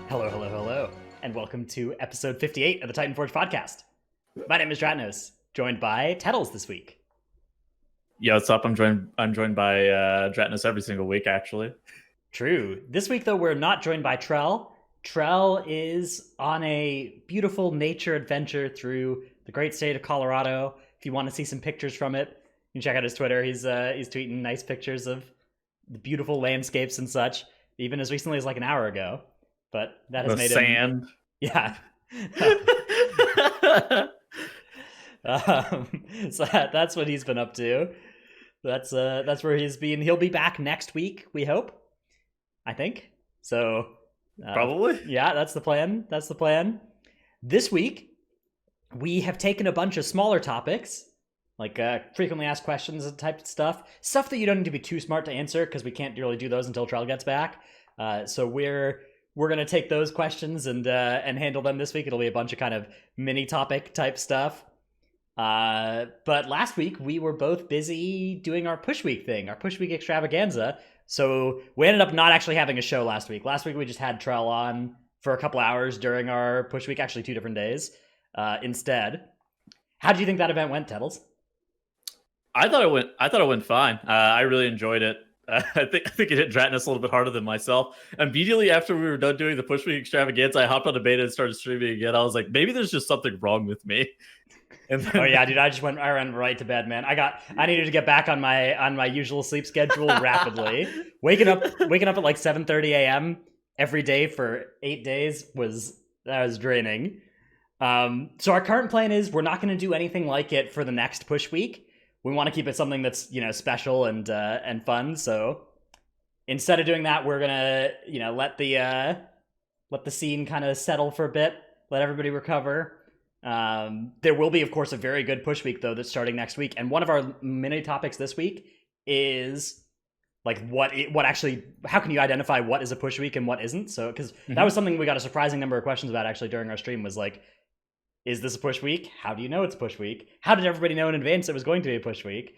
Hello, hello, hello, and welcome to episode 58 of the Titanforge podcast. My name is Dratnos, joined by Tettles this week. Yeah, what's up? I'm joined by Dratnos every single week, actually. True. This week, though, we're not joined by Trell. Trell is on a beautiful nature adventure through the great state of Colorado. If you want to see some pictures from it, you can check out his Twitter. He's tweeting nice pictures of the beautiful landscapes and such, even as recently as like an hour ago. But that has made sand. him... Yeah. So that's what he's been up to. That's where he's been. He'll be back next week, we hope. I think. So probably. Yeah, that's the plan. That's the plan. This week, we have taken a bunch of smaller topics, like frequently asked questions and type of stuff that you don't need to be too smart to answer, because we can't really do those until Trell gets back. So we're gonna take those questions and handle them this week. It'll be a bunch of kind of mini topic type stuff. But last week we were both busy doing our push week thing, our push week extravaganza. So we ended up not actually having a show last week. Last week we just had Trell on for a couple hours during our push week, actually 2 different days instead. How did you think that event went, Tettles? I thought it went fine. I really enjoyed it. I think it hit Dratnos a little bit harder than myself. Immediately after we were done doing the push week extravaganza, I hopped on a beta and started streaming again. I was like, maybe there's just something wrong with me. And then... Oh yeah, dude! I ran right to bed, man. I needed to get back on my usual sleep schedule rapidly. waking up at like 7:30 a.m. every day for 8 days was draining. So our current plan is we're not going to do anything like it for the next push week. We want to keep it something that's, special and fun. So instead of doing that, we're gonna let the scene kind of settle for a bit, let everybody recover. There will be, of course, a very good push week though that's starting next week, and one of our mini topics this week is like how can you identify what is a push week and what isn't? So because that was something we got a surprising number of questions about actually during our stream, was like, is this a push week? How do you know it's a push week? How did everybody know in advance it was going to be a push week?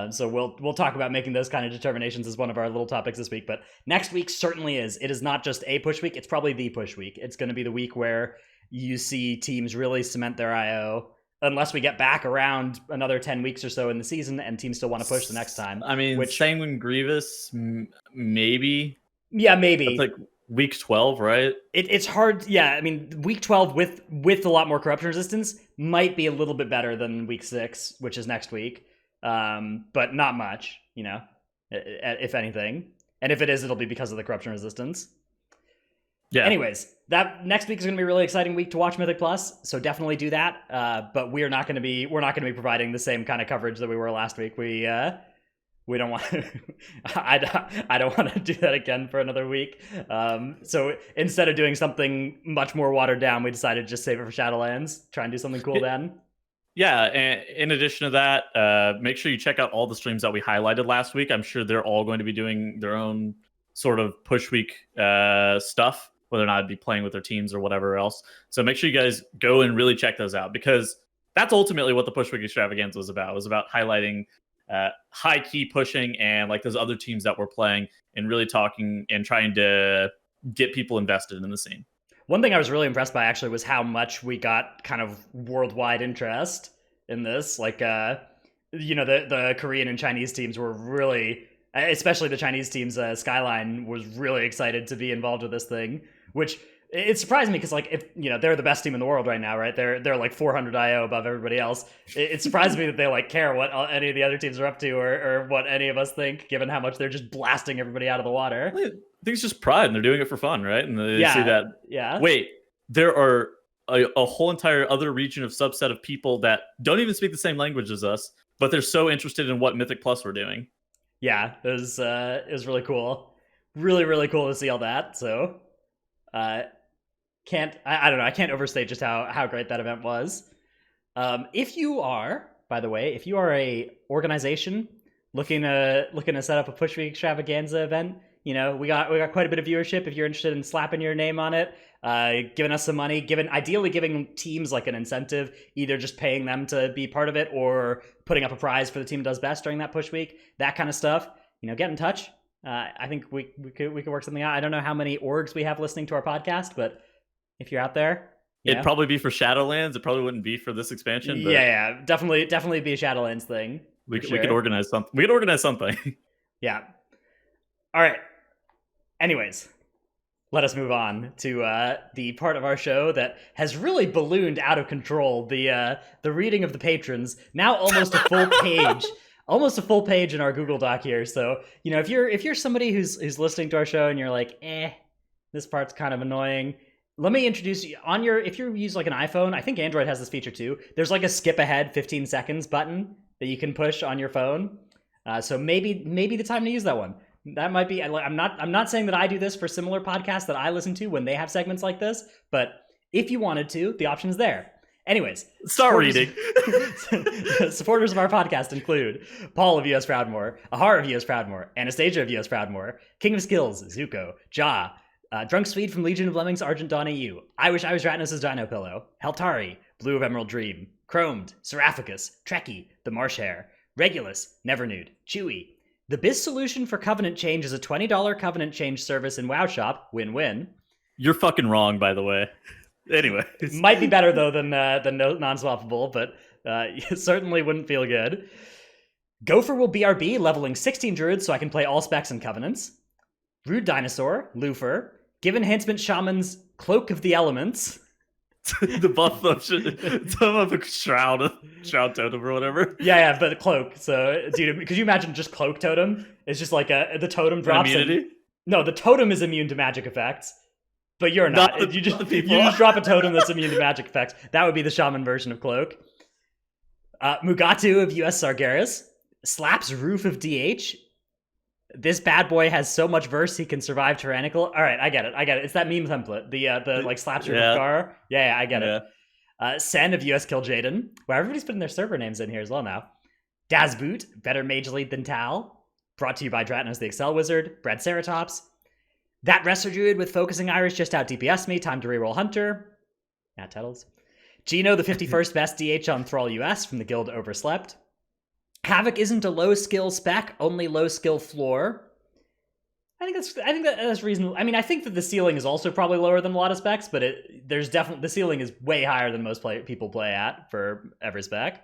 So we'll talk about making those kind of determinations as one of our little topics this week. But next week certainly is. It is not just a push week. It's probably the push week. It's going to be the week where you see teams really cement their IO, unless we get back around another 10 weeks or so in the season and teams still want to push the next time. I mean, Sanguine Grievous, maybe. Yeah, maybe. It's like week 12, right? It's hard. Yeah, I mean, week 12 with a lot more corruption resistance might be a little bit better than week 6, which is next week. But not much, if anything. And if it is, it'll be because of the corruption resistance. Yeah. Anyways, that next week is going to be a really exciting week to watch Mythic Plus, so definitely do that. But we're not going to be providing the same kind of coverage that we were last week. We don't want to. I don't want to do that again for another week. So instead of doing something much more watered down, we decided to just save it for Shadowlands. Try and do something cool then. Yeah, and in addition to that, make sure you check out all the streams that we highlighted last week. I'm sure they're all going to be doing their own sort of push week stuff, whether or not I'd be playing with their teams or whatever else. So make sure you guys go and really check those out, because that's ultimately what the push week extravaganza was about. It was about highlighting high key pushing and like those other teams that we're playing, and really talking and trying to get people invested in the scene. One thing I was really impressed by actually was how much we got kind of worldwide interest in this. Like, the Korean and Chinese teams were really, especially the Chinese teams, Skyline was really excited to be involved with this thing, which it surprised me because, like, if they're the best team in the world right now, right? They're like 400 IO above everybody else. It surprised me that they like care what any of the other teams are up to, or what any of us think, given how much they're just blasting everybody out of the water. I think it's just pride, and they're doing it for fun, right? And they see that. Yeah. Wait, there are a whole entire other region of subset of people that don't even speak the same language as us, but they're so interested in what Mythic Plus we're doing. Yeah, it was really cool. Really, really cool to see all that. So, I don't know. I can't overstate just how great that event was. If you are, by the way, a organization looking to set up a push week extravaganza event, we got quite a bit of viewership. If you're interested in slapping your name on it, giving us some money, ideally giving teams like an incentive, either just paying them to be part of it or putting up a prize for the team that does best during that push week, that kind of stuff, get in touch. I think we could work something out. I don't know how many orgs we have listening to our podcast, but if you're out there, It'd probably be for Shadowlands. It probably wouldn't be for this expansion. But yeah, definitely be a Shadowlands thing. we could organize something. We could organize something. Yeah. All right. Anyways, let us move on to the part of our show that has really ballooned out of control. The reading of the patrons, now almost a full page. Almost a full page in our Google Doc here. So, if you're somebody who's listening to our show and you're like, this part's kind of annoying, let me introduce you if you use like an iPhone, I think Android has this feature too. There's like a skip ahead 15 seconds button that you can push on your phone. So maybe the time to use that one. That might be. I'm not saying that I do this for similar podcasts that I listen to when they have segments like this, but if you wanted to, the option's there. Anyways, start reading. Supporters of our podcast include Paul of US Proudmore, Ahar of US Proudmore, Anastasia of US Proudmore, King of Skills, Zuko, Ja, Drunk Swede from Legion of Lemmings, Argent Dawn EU, I Wish I Was Ratnos' Dino Pillow, Heltari, Blue of Emerald Dream, Chromed, Seraphicus, Trekkie, The Marsh Hare, Regulus, Never Nude, Chewy. The Biz solution for Covenant Change is a $20 Covenant Change service in WoW Shop. Win-win. You're fucking wrong, by the way. Anyway, might be better though than non-swappable, but it certainly wouldn't feel good. Gopher will BRB, leveling 16 druids so I can play all specs and covenants. Rude Dinosaur, Lufer, give enhancement shamans Cloak of the Elements. The buff of the shroud totem or whatever. Yeah, but cloak. So, dude, could you imagine just cloak totem? It's just like the totem drops. Immunity? No, the totem is immune to magic effects. But you're not. You just people. Drop a totem that's immune to magic effects. That would be the shaman version of Cloak. Mugatu of US Sargeras. Slaps Roof of DH. This bad boy has so much verse he can survive tyrannical. All right, I get it. It's that meme template. The like slaps Roof of Gar. Yeah, I get it. Sen of US Kill Jaden. Well, everybody's putting their server names in here as well now. Dazboot, better mage lead than Tal. Brought to you by Dratnos the Excel Wizard. Brad Ceratops. That Wrestler Druid with Focusing Iris just out DPS me. Time to reroll Hunter. Nat Tettles. Gino, the 51st best DH on Thrall US from the Guild Overslept. Havoc isn't a low skill spec, only low skill floor. I think that's reasonable. I mean, I think that the ceiling is also probably lower than a lot of specs, but there's definitely the ceiling is way higher than most people play at for every spec.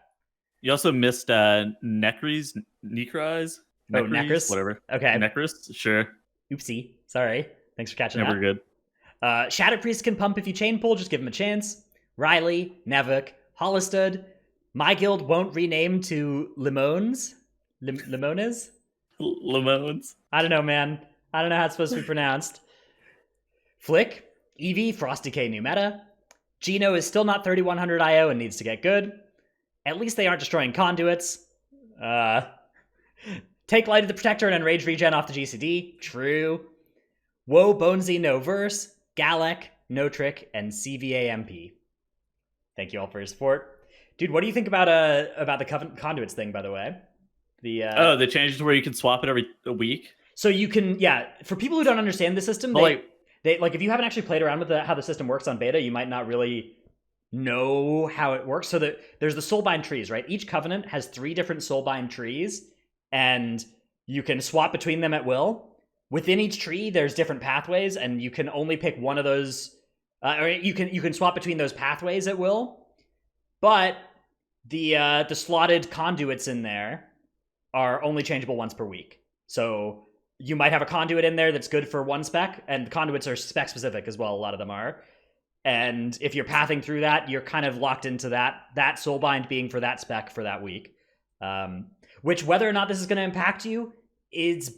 You also missed Necries. Necris, whatever. Okay, Necris, sure. Oopsie. Sorry. Thanks for catching that. We're good. Shadow Priest can pump if you chain pull, just give him a chance. Riley, Nevik, Hollistud. My guild won't rename to Limones. Limones? Limones. I don't know, man. I don't know how it's supposed to be pronounced. Flick, Eevee, Frosty K new meta. Gino is still not 3100 IO and needs to get good. At least they aren't destroying conduits. Take Light of the Protector and Enrage regen off the GCD. True. Woe, Bonesy, no verse. Galek, no trick, and CVAMP. Thank you all for your support. Dude, what do you think about the conduits thing, by the way? They changed to where you can swap it every week. So you can, for people who don't understand the system, they if you haven't actually played around with how the system works on beta, you might not really know how it works. So there's the soulbind trees, right? Each covenant has 3 different soulbind trees, and you can swap between them at will. Within each tree, there's different pathways, and you can only pick one of those. Or you can swap between those pathways at will. But the slotted conduits in there are only changeable once per week. So you might have a conduit in there that's good for one spec, and the conduits are spec specific as well. A lot of them are. And if you're pathing through that, you're kind of locked into that soulbind being for that spec for that week. Which, whether or not this is going to impact you, it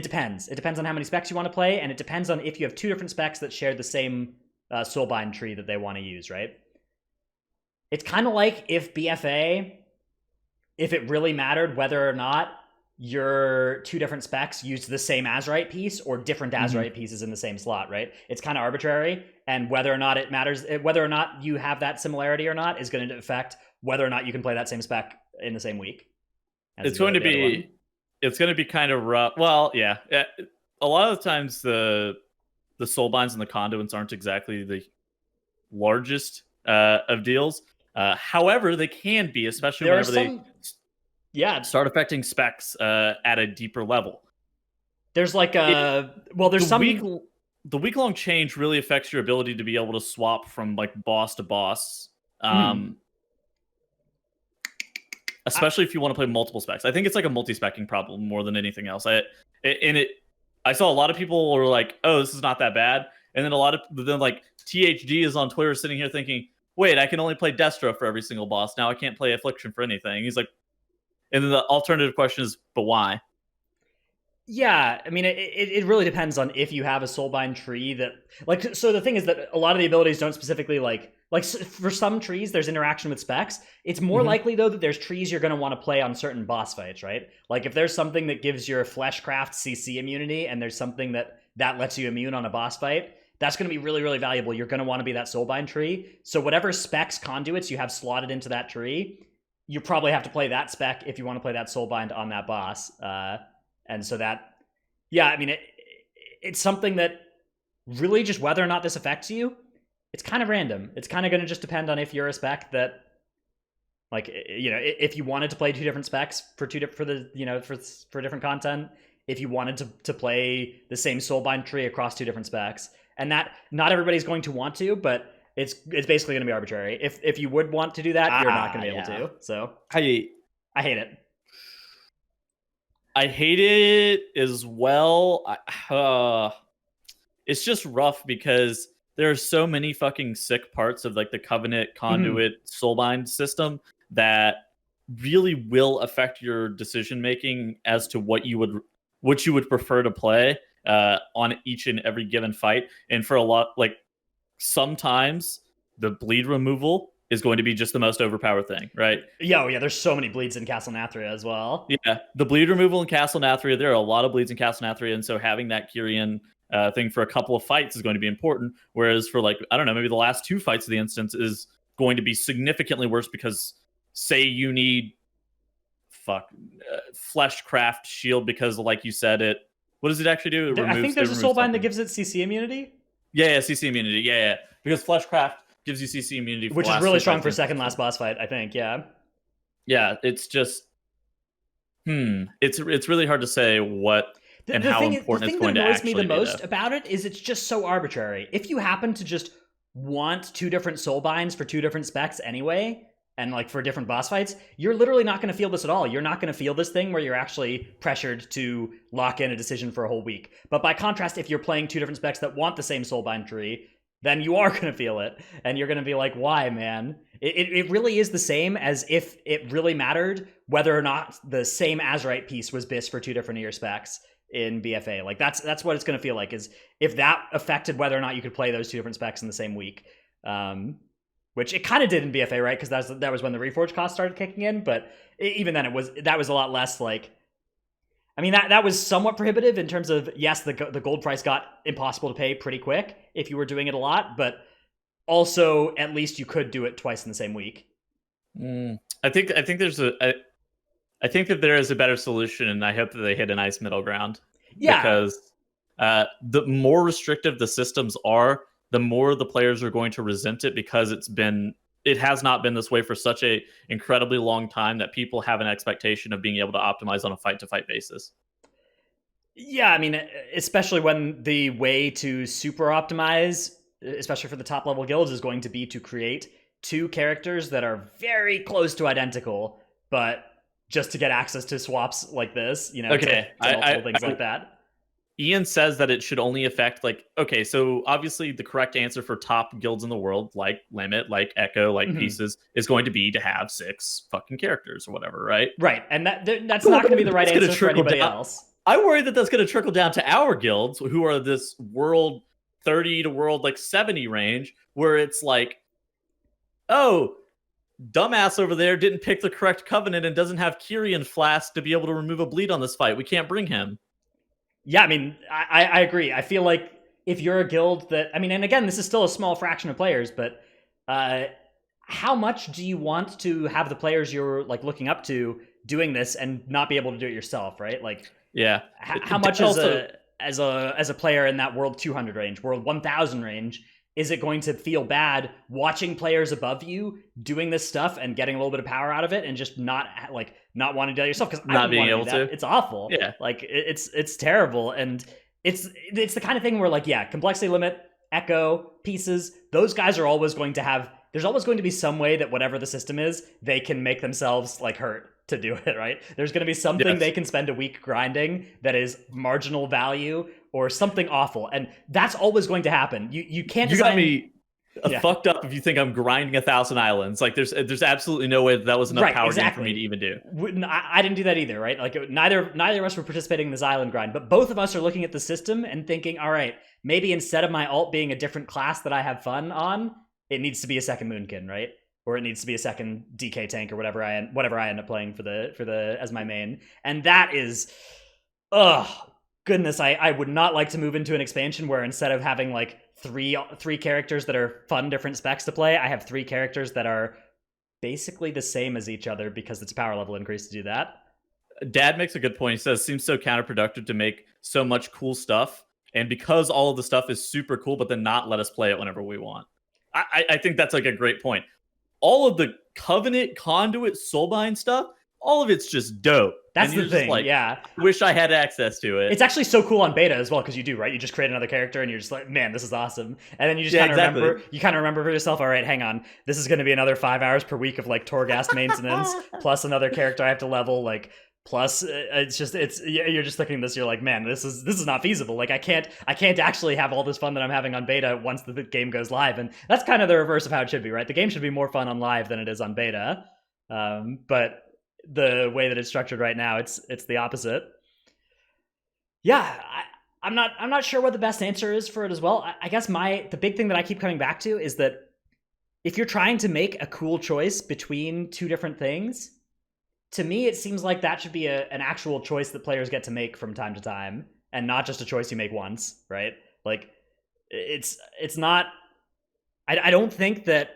depends. It depends on how many specs you want to play, and it depends on if you have 2 different specs that share the same soulbind tree that they want to use, right? It's kind of like if BFA, if it really mattered whether or not your 2 different specs used the same Azerite piece or different Azerite pieces in the same slot, right? It's kind of arbitrary, and whether or not it matters, whether or not you have that similarity or not is going to affect whether or not you can play that same spec in the same week. It's going to be kind of rough. Well, yeah. A lot of the times the soulbinds and the conduits aren't exactly the largest of deals. However, they can be, especially whenever they start affecting specs at a deeper level. There's like It, there's the week some. the week long change really affects your ability to be able to swap from like boss to boss. Mhm. Especially if you want to play multiple specs. I think it's like a multi-specking problem more than anything else. I saw a lot of people were like, "Oh, this is not that bad," and then like THG is on Twitter sitting here thinking, "Wait, I can only play Destra for every single boss. Now I can't play Affliction for anything." He's like, and then the alternative question is, "But why?" Yeah, I mean, it really depends on if you have a soulbind tree that, like, so the thing is that a lot of the abilities don't specifically, for some trees, there's interaction with specs. It's more Mm-hmm. likely, though, that there's trees you're going to want to play on certain boss fights, right? Like, if there's something that gives your Fleshcraft CC immunity, and there's something that lets you immune on a boss fight, that's going to be really, really valuable. You're going to want to be that soulbind tree. So whatever specs conduits you have slotted into that tree, you probably have to play that spec if you want to play that soulbind on that boss. And so that, yeah, I mean, it's something that really just whether or not this affects you, it's kind of random. It's kind of going to just depend on if you're a spec that, like, if you wanted to play two different specs for for different content, if you wanted to play the same soulbind tree across two different specs, and that not everybody's going to want to, but it's basically going to be arbitrary. If you would want to do that, you're not going to be able to. So I I hate it. I hate it as well. It's just rough because there are so many fucking sick parts of like the Covenant Conduit Soulbind system that really will affect your decision making as to what you would prefer to play on each and every given fight. And for a lot, like sometimes the bleed removal is going to be just the most overpowered thing, right? Yeah, there's so many bleeds in Castle Nathria as well. Yeah, the bleed removal in Castle Nathria, there are a lot of bleeds in Castle Nathria, and so having that Kyrian thing for a couple of fights is going to be important. Whereas for like, I don't know, maybe the last two fights of the instance is going to be significantly worse because say you need Fleshcraft shield because like you said what does it actually do? I think there's a removes soulbind that something. gives it CC immunity. Yeah, CC immunity. Yeah. Because Fleshcraft gives you CC immunity for Which the is last really two strong fights for second last boss fight, I think, yeah. Yeah, it's just it's really hard to say what and how important it's going that to annoys me the actually be though. most about it is it's just so arbitrary. If you happen to just want two different soulbinds for two different specs anyway, and like for different boss fights, you're literally not going to feel this at all. You're not going to feel this thing where you're actually pressured to lock in a decision for a whole week. But by contrast, if you're playing two different specs that want the same soulbind tree, then you are going to feel it. And you're going to be like, why, man? It really is the same as if it really mattered whether or not the same Azurite piece was BIS for two different of your specs in BFA. Like that's what it's going to feel like, is if that affected whether or not you could play those two different specs in the same week. Which it kind of did in BFA, right? Because that was when the reforge cost started kicking in. But even then, that was a lot less like. I mean, that was somewhat prohibitive in terms of, yes, the gold price got impossible to pay pretty quick if you were doing it a lot, but also at least you could do it twice in the same week. I think that there is a better solution, and I hope that they hit a nice middle ground. Yeah, because the more restrictive the systems are, the more the players are going to resent it because it has not been this way for such a incredibly long time that people have an expectation of being able to optimize on a fight-to-fight basis. Yeah, I mean, especially when the way to super optimize, especially for the top level guilds, is going to be to create two characters that are very close to identical, but just to get access to swaps like this, Okay, to things like that. Ian says that it should only affect so obviously the correct answer for top guilds in the world, like Limit, like Echo, like Pieces, is going to be to have 6 fucking characters or whatever, right? Right, and that's not going to be the right answer for anybody else. I worry that that's going to trickle down to our guilds, who are this world 30 to world 70 range, where it's like, oh, dumbass over there didn't pick the correct covenant and doesn't have Kyrian Flask to be able to remove a bleed on this fight. We can't bring him. Yeah, I mean, I agree. I feel like if you're a guild that, I mean, and again, this is still a small fraction of players, but how much do you want to have the players you're looking up to doing this and not be able to do it yourself, right? Like, yeah, how much as a player in that world 200 range, world 1000 range, is it going to feel bad watching players above you doing this stuff and getting a little bit of power out of it and just not wanting to do it yourself? Because I Not don't being want to able do that. to. It's awful. Yeah. Like it's terrible, and it's the kind of thing where like, yeah, complexity limit, echo, pieces, those guys are always going to have, there's always going to be some way that whatever the system is, they can make themselves like hurt to do it, right? There's going to be something Yes. they can spend a week grinding that is marginal value or something awful, and that's always going to happen. You can't You design... got me fucked up if you think I'm grinding 1,000 islands. Like there's absolutely no way that was enough Right, power gain for exactly. me to even do. I didn't do that either, right? Like neither of us were participating in this island grind, but both of us are looking at the system and thinking, all right, maybe instead of my alt being a different class that I have fun on, it needs to be a second Moonkin, right? Or it needs to be a second DK tank or whatever I end up playing for the as my main. And that is, goodness, I would not like to move into an expansion where instead of having like three characters that are fun different specs to play, I have 3 characters that are basically the same as each other because it's a power level increase to do that. Dad makes a good point. He says it seems so counterproductive to make so much cool stuff, and because all of the stuff is super cool, but then not let us play it whenever we want. I think that's like a great point. All of the Covenant, Conduit, Soulbind stuff, all of it's just dope. That's and the thing, like, yeah. I wish I had access to it. It's actually so cool on beta as well because you do, right? You just create another character and you're just like, man, this is awesome. And then you just kind of remember, remember for yourself, all right, hang on, this is going to be another 5 hours per week of like Torghast maintenance plus another character I have to level, like plus you're just looking at this, you're like, man, this is not feasible. Like I can't actually have all this fun that I'm having on beta once the game goes live. And that's kind of the reverse of how it should be, right? The game should be more fun on live than it is on beta. But the way that it's structured right now, it's the opposite. Yeah, I'm not sure what the best answer is for it as well. I guess the big thing that I keep coming back to is that if you're trying to make a cool choice between 2 different things, to me it seems like that should be an actual choice that players get to make from time to time, and not just a choice you make once, right? Like it's not. I don't think that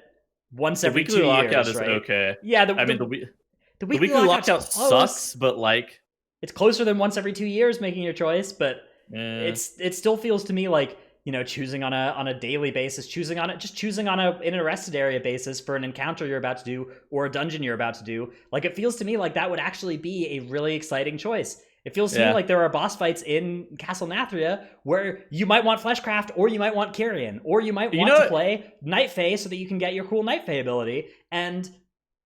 once every 2 years, lockout is right? Okay. Yeah, the weekly lockout sucks, but like it's closer than once every 2 years making your choice, but it still feels to me like, you know, choosing on a daily basis, choosing on in an arrested area basis for an encounter you're about to do or a dungeon you're about to do. Like it feels to me like that would actually be a really exciting choice. It feels to me like there are boss fights in Castle Nathria where you might want Fleshcraft, or you might want Kyrian, or you might want to play Night Fae so that you can get your cool Night Fae ability. And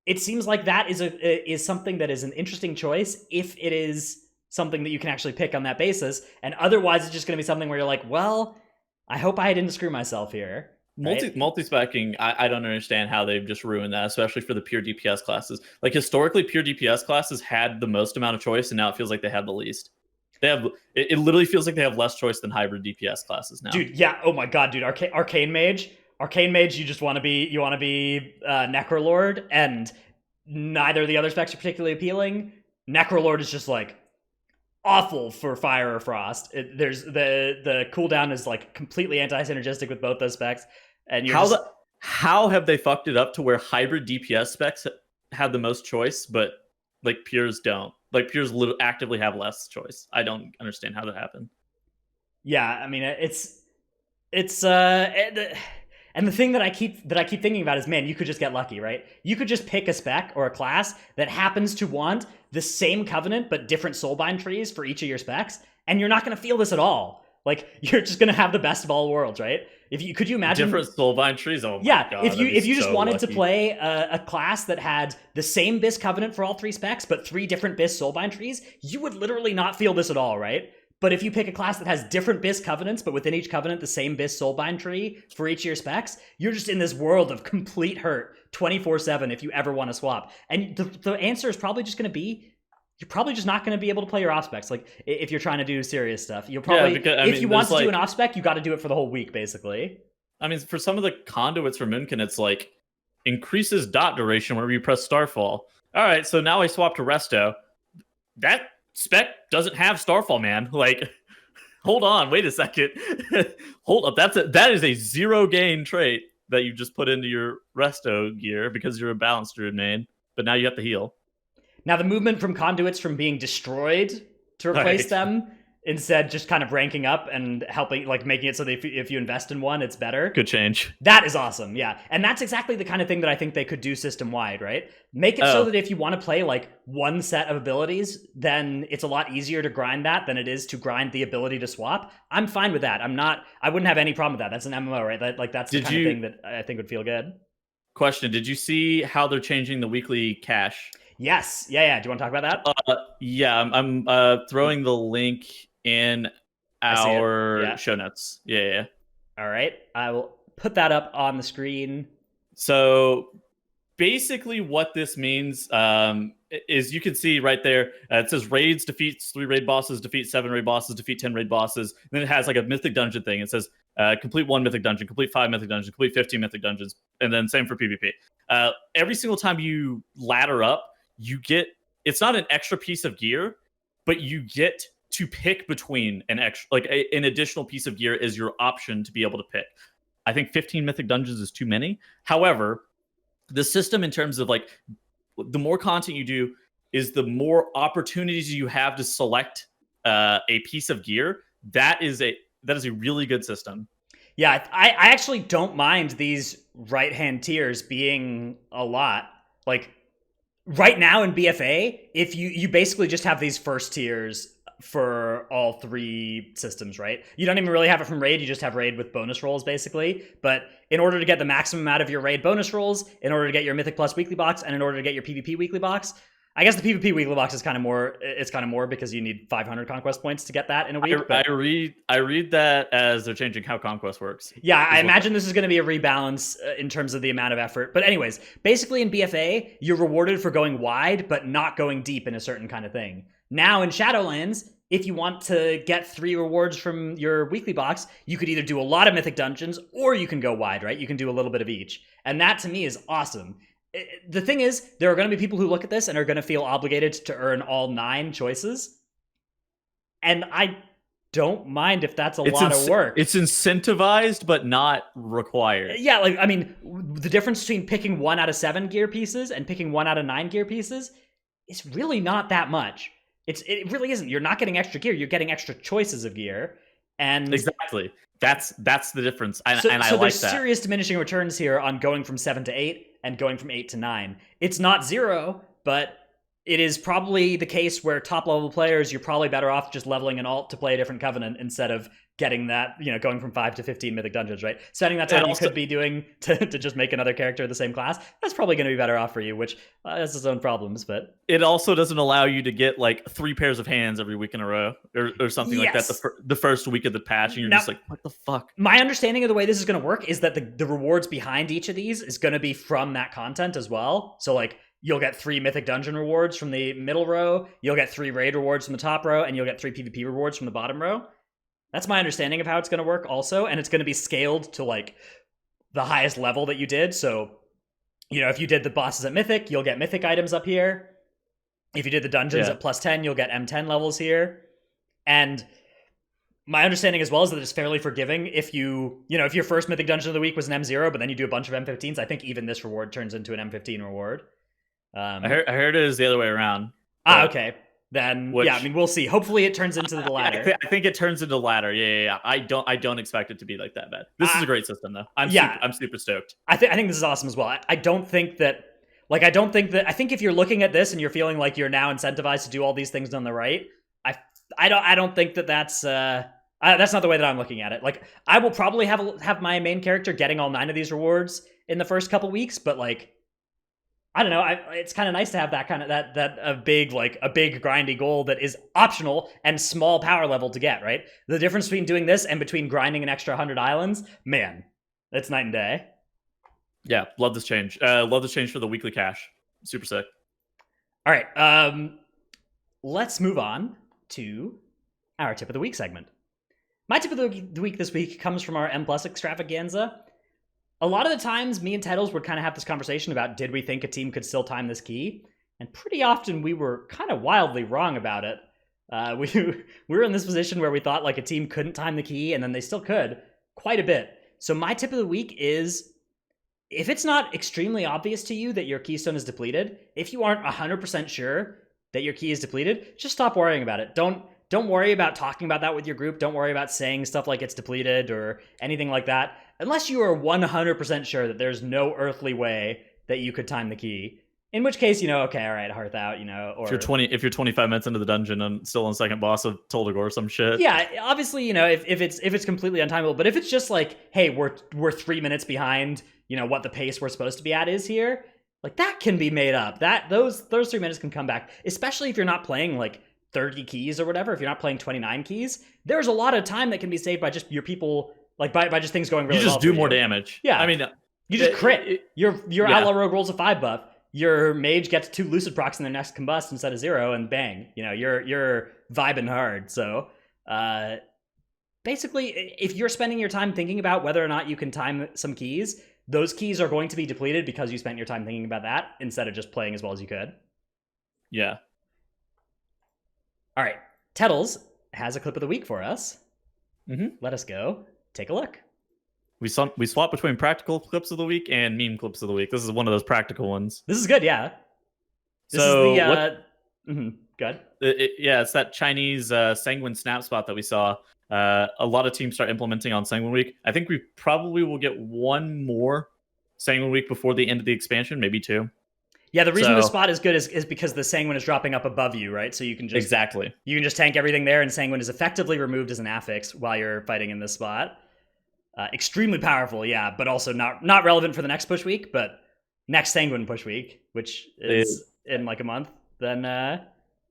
it seems like that is something that is an interesting choice if it is something that you can actually pick on that basis. And otherwise, it's just going to be something where you're like, well, I hope I didn't screw myself here. Right? Multi-specking, I don't understand how they've just ruined that, especially for the pure DPS classes. Like historically, pure DPS classes had the most amount of choice, and now it feels like they have the least. It literally feels like they have less choice than hybrid DPS classes now. Dude, yeah. Oh my god, dude. Arcane Mage, you just want to be Necrolord, and neither of the other specs are particularly appealing. Necrolord is just like awful for Fire or Frost. There's the cooldown is like completely anti-synergistic with both those specs, and how have they fucked it up to where hybrid DPS specs have the most choice, but like pures don't? Like pures actively have less choice. I don't understand how that happened. Yeah, I mean it's and the thing that I keep thinking about is, man, you could just get lucky, right? You could just pick a spec or a class that happens to want the same Covenant but different Soulbind trees for each of your specs, and you're not going to feel this at all. Like you're just going to have the best of all worlds, right? Could you imagine different Soulbind trees? Oh my god! If you just wanted to play a class that had the same Bis Covenant for all 3 specs but 3 different Bis Soulbind trees, you would literally not feel this at all, right? But if you pick a class that has different Bis Covenants, but within each Covenant the same Bis Soulbind tree for each of your specs, you're just in this world of complete hurt 24/7 if you ever want to swap. And the answer is probably just going to be, you're probably just not going to be able to play your off specs. Like if you're trying to do serious stuff, you'll probably, if you want to do an off spec, you got to do it for the whole week, basically. I mean, for some of the conduits for Moonkin, it's like increases dot duration whenever you press Starfall. All right, so now I swap to Resto. That spec doesn't have Starfall, man. Like, hold on, wait a second. Hold up, that is a 0 gain trait that you just put into your Resto gear because you're a balanced druid main, but now you have to heal. Now the movement from conduits from being destroyed to replace them instead just kind of ranking up and helping, like making it so that if you invest in one, it's better. Good change. That is awesome, yeah. And that's exactly the kind of thing that I think they could do system-wide, right? Make it so that if you want to play, like, one set of abilities, then it's a lot easier to grind that than it is to grind the ability to swap. I'm fine with that. I wouldn't have any problem with that. That's an MMO, right? That's the kind of thing that I think would feel good. Question, did you see how they're changing the weekly cash? Yes. Yeah. Do you want to talk about that? Yeah, I'm throwing the link in our show notes. Yeah. All right. I will put that up on the screen. So basically what this means is you can see right there, it says raids defeats 3 raid bosses, defeat 7 raid bosses, defeat 10 raid bosses. And then it has like a mythic dungeon thing. It says complete 1 mythic dungeon, complete 5 mythic dungeons, complete 15 mythic dungeons. And then same for PvP. Every single time you ladder up, you get, it's not an extra piece of gear, but you get to pick between an extra, like an additional piece of gear is your option to be able to pick. I think 15 mythic dungeons is too many. However, the system in terms of like the more content you do is the more opportunities you have to select a piece of gear. That is a really good system. Yeah, I actually don't mind these right-hand tiers being a lot. Like right now in BFA, if you basically just have these first tiers for all 3 systems, right? You don't even really have it from raid, you just have raid with bonus rolls basically. But in order to get the maximum out of your raid bonus rolls, in order to get your Mythic Plus weekly box, and in order to get your PvP weekly box, I guess the PvP weekly box is kind of more because you need 500 conquest points to get that in a week. I read that as they're changing how conquest works. Yeah, I imagine this is going to be a rebalance in terms of the amount of effort. But anyways, basically in BFA, you're rewarded for going wide, but not going deep in a certain kind of thing. Now in Shadowlands, if you want to get 3 rewards from your weekly box, you could either do a lot of mythic dungeons or you can go wide, right? You can do a little bit of each. And that to me is awesome. The thing is, there are going to be people who look at this and are going to feel obligated to earn all 9 choices. And I don't mind if that's a lot of work. It's incentivized, but not required. Yeah, like, I mean, the difference between picking 1 out of 7 gear pieces and picking 1 out of 9 gear pieces is really not that much. It really isn't. You're not getting extra gear. You're getting extra choices of gear. And exactly. That's the difference. I like that. So there's serious diminishing returns here on going from 7 to 8 and going from 8 to 9. It's not 0, but it is probably the case where top level players, you're probably better off just leveling an alt to play a different covenant instead of getting that, going from 5 to 15 mythic dungeons, right? Spending that time you could be doing to just make another character of the same class, that's probably going to be better off for you, which has its own problems, but... It also doesn't allow you to get, like, 3 pairs of hands every week in a row, or something like that the first week of the patch, and you're just like, what the fuck? My understanding of the way this is going to work is that the rewards behind each of these is going to be from that content as well. So, like, you'll get 3 mythic dungeon rewards from the middle row, you'll get 3 raid rewards from the top row, and you'll get 3 PvP rewards from the bottom row. That's my understanding of how it's going to work also, and it's going to be scaled to, like, the highest level that you did. So, if you did the bosses at Mythic, you'll get Mythic items up here. If you did the dungeons at plus 10, you'll get M10 levels here. And my understanding as well is that it's fairly forgiving. If if your first Mythic dungeon of the week was an M0, but then you do a bunch of M15s, I think even this reward turns into an M15 reward. I heard it is the other way around. Okay. Then we'll see. Hopefully it turns into the latter. I think it turns into the latter. Yeah. I don't expect it to be like that bad. This is a great system though. I'm super stoked. I think this is awesome as well. I think if you're looking at this and you're feeling like you're now incentivized to do all these things on the right, I don't think that's not the way that I'm looking at it. Like, I will probably have my main character getting all 9 of these rewards in the first couple weeks, but like, I don't know. It's kind of nice to have that kind of a big grindy goal that is optional and small power level to get, right? The difference between doing this and between grinding an extra 100 islands, man, it's night and day. Yeah, love this change. Love this change for the weekly cash. Super sick. All right, let's move on to our tip of the week segment. My tip of the week this week comes from our M+ extravaganza. A lot of the times, me and Titles would kind of have this conversation about, did we think a team could still time this key? And pretty often we were kind of wildly wrong about it. We were in this position where we thought like a team couldn't time the key, and then they still could quite a bit. So my tip of the week is, if it's not extremely obvious to you that your keystone is depleted, if you aren't 100% sure that your key is depleted, just stop worrying about it. Don't don't worry about talking about that with your group. Don't worry about saying stuff like it's depleted or anything like that, unless you are 100% sure that there's no earthly way that you could time the key. In which case, okay, all right, hearth out, or if you're 25 minutes into the dungeon and still on second boss of Toldagor or some shit. Yeah, obviously, if it's completely untimeable, but if it's just like, hey, we're 3 minutes behind, what the pace we're supposed to be at is here, like that can be made up. That those 3 minutes can come back, especially if you're not playing like 30 keys or whatever. If you're not playing 29 keys, there's a lot of time that can be saved by just your people, like by just things going really well. You just do more damage. Yeah, I mean, you just crit. Your outlaw rogue rolls a 5 buff. Your mage gets 2 lucid procs in their next combust instead of 0, and bang, you're vibing hard. So, basically, if you're spending your time thinking about whether or not you can time some keys, those keys are going to be depleted because you spent your time thinking about that instead of just playing as well as you could. Yeah. All right, Tettles has a clip of the week for us. Mm-hmm. Let us go take a look. We swap between practical clips of the week and meme clips of the week. This is one of those practical ones. This is good, yeah. This so is the good. It's that Chinese Sanguine snap spot that we saw. A lot of teams start implementing on Sanguine Week. I think we probably will get one more Sanguine Week before the end of the expansion, maybe 2. Yeah, the reason the spot is good is because the Sanguine is dropping up above you, right? So you can just you can just tank everything there, and Sanguine is effectively removed as an affix while you're fighting in this spot. Extremely powerful, yeah, but also not relevant for the next push week, but next Sanguine push week, which is in like a month, then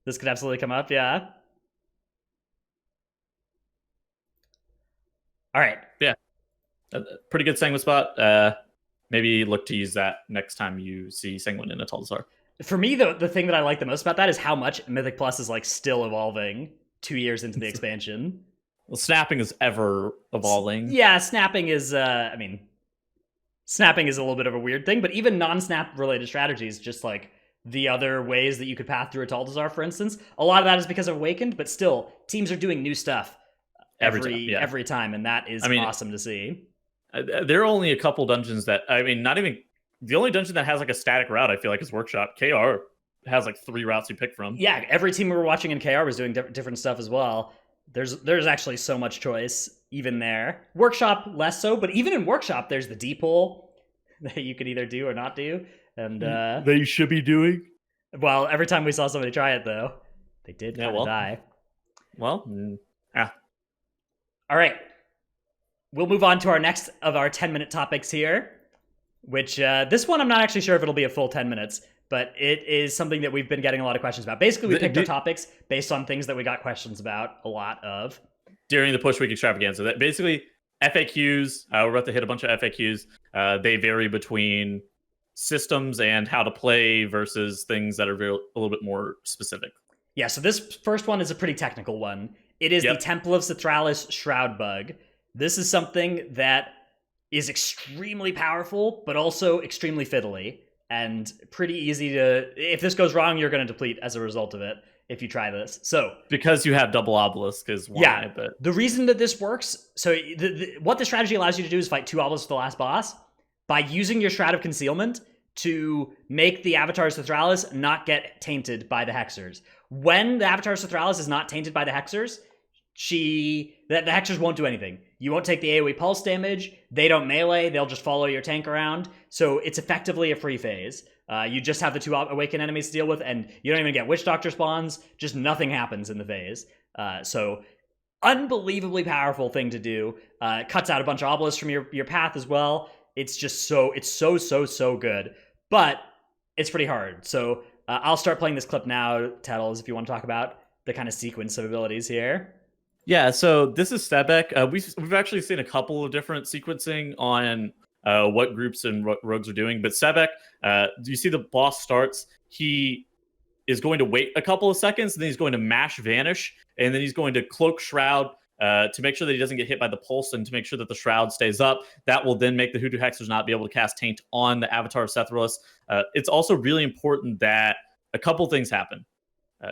this could absolutely come up, yeah. All right. Yeah. Pretty good Sanguine spot. Maybe look to use that next time you see Sanguine in a Taldazar. For me, the thing that I like the most about that is how much Mythic Plus is like still evolving 2 years into the expansion. Well, snapping is ever evolving. Yeah, snapping is, snapping is a little bit of a weird thing, but even non-snap related strategies, just like the other ways that you could path through a Taldazar, for instance, a lot of that is because of Awakened, but still, teams are doing new stuff every time, and that is awesome to see. There are only a couple dungeons that, not even, the only dungeon that has like a static route, I feel like, is Workshop. KR has like 3 routes you pick from. Yeah, every team we were watching in KR was doing different stuff as well. There's actually so much choice even there. Workshop less so, but even in Workshop, there's the D-pull that you could either do or not do, and that you should be doing. Well, every time we saw somebody try it, though, they did die. Well, all right. We'll move on to our next of our 10-minute topics here, which this one I'm not actually sure if it'll be a full 10 minutes. But it is something that we've been getting a lot of questions about. Basically, we picked our topics based on things that we got questions about a lot of. During the Push Week extravaganza. That basically, FAQs, we're about to hit a bunch of FAQs. They vary between systems and how to play versus things that are a little bit more specific. Yeah, so this first one is a pretty technical one. It is the Temple of Citralis Shroud bug. This is something that is extremely powerful, but also extremely fiddly. And pretty easy to, if this goes wrong, you're going to deplete as a result of it if you try this. So because you have double obelisk is why. Yeah, but the reason that this works, so what the strategy allows you to do is fight 2 obelisks for the last boss by using your Shroud of Concealment to make the Avatar Citralis not get tainted by the Hexers. When the Avatar Citralis is not tainted by the Hexers, the Hexers won't do anything. You won't take the AoE pulse damage. They don't melee. They'll just follow your tank around. So it's effectively a free phase. You just have the 2 awakened enemies to deal with, and you don't even get Witch Doctor spawns. Just nothing happens in the phase. So unbelievably powerful thing to do. Cuts out a bunch of obelisks from your path as well. It's just so good. But it's pretty hard. So I'll start playing this clip now, Tettles, if you want to talk about the kind of sequence of abilities here. Yeah, so this is Sebek. We've actually seen a couple of different sequencing on what groups and rogues are doing. But Sebek, you see the boss starts. He is going to wait a couple of seconds, and then he's going to mash Vanish, and then he's going to cloak Shroud to make sure that he doesn't get hit by the pulse and to make sure that the Shroud stays up. That will then make the Hoodoo Hexers not be able to cast Taint on the Avatar of Sethrus. It's also really important that a couple things happen.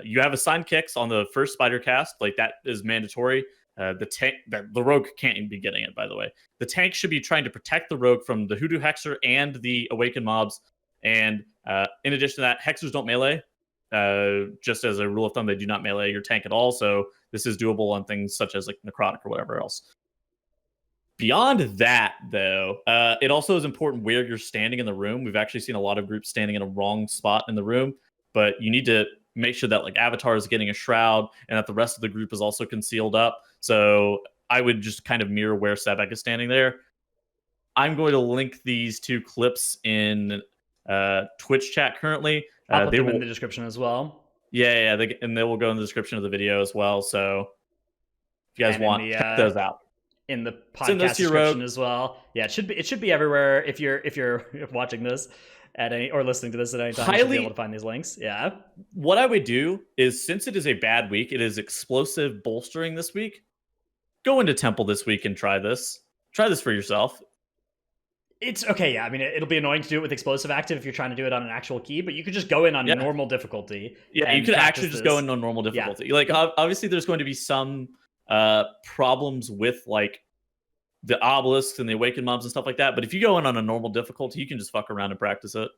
You have assigned kicks on the first spider cast, like that is mandatory. The rogue can't even be getting it, by the way. The tank should be trying to protect the rogue from the Hoodoo Hexer and the awakened mobs. And in addition to that, Hexers don't melee. just as a rule of thumb, they do not melee your tank at all. So this is doable on things such as like necrotic or whatever else. Beyond that, though, it also is important where you're standing in the room. We've actually seen a lot of groups standing in a wrong spot in the room, but you need to make sure that like Avatar is getting a shroud and that the rest of the group is also concealed up. So I would just kind of mirror where Sebek is standing there. I'm going to link these two clips in Twitch chat currently. I'll put them in the description as well. Yeah, and they will go in the description of the video as well. So if you guys want, check those out. In the podcast description as well. Yeah, it should be everywhere. If you're watching this at any or listening to this at any time, you should be able to find these links. Yeah. What I would do is, since it is a bad week, it is explosive bolstering this week. Go into Temple this week and try this. Try this for yourself. It's okay, yeah. I mean, it'll be annoying to do it with explosive active if you're trying to do it on an actual key, but you could just go in on normal difficulty. Yeah, you could actually just go in on normal difficulty. Yeah. Like, obviously, there's going to be some problems with like the obelisks and the awakened mobs and stuff like that. But if you go in on a normal difficulty, you can just fuck around and practice it.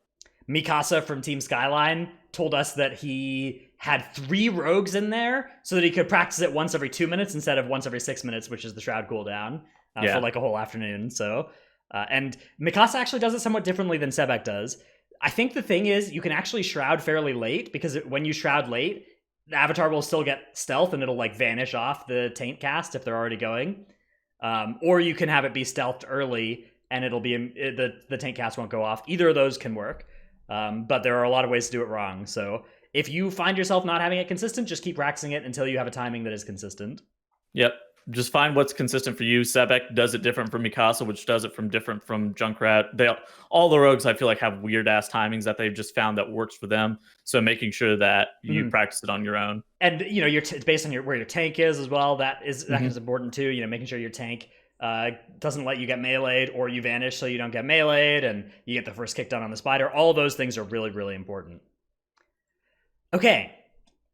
Mikasa from Team Skyline told us that he had 3 rogues in there so that he could practice it once every 2 minutes instead of once every 6 minutes, which is the shroud cooldown for like a whole afternoon. So, and Mikasa actually does it somewhat differently than Sebek does. I think the thing is you can actually shroud fairly late because when you shroud late, the avatar will still get stealth and it'll like vanish off the taint cast if they're already going. Or you can have it be stealthed early and it'll be the taint cast won't go off. Either of those can work. But there are a lot of ways to do it wrong. So if you find yourself not having it consistent, just keep practicing it until you have a timing that is consistent. Yep. Just find what's consistent for you. Sebek does it different from Mikasa, which does it different from Junkrat. All the rogues I feel like have weird ass timings that they've just found that works for them. So making sure that you practice it on your own. And you know, it's based on where your tank is as well. That is important too. You know, making sure your tank doesn't let you get meleeed or you vanish so you don't get meleeed and you get the first kick done on the spider. All of those things are really, really important. Okay,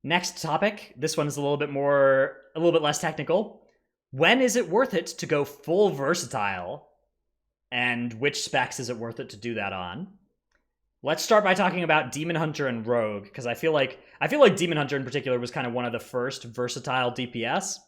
next topic. This one is a little bit less technical. When is it worth it to go full versatile? And which specs is it worth it to do that on? Let's start by talking about Demon Hunter and Rogue, because I feel like Demon Hunter in particular was kind of one of the first versatile DPS.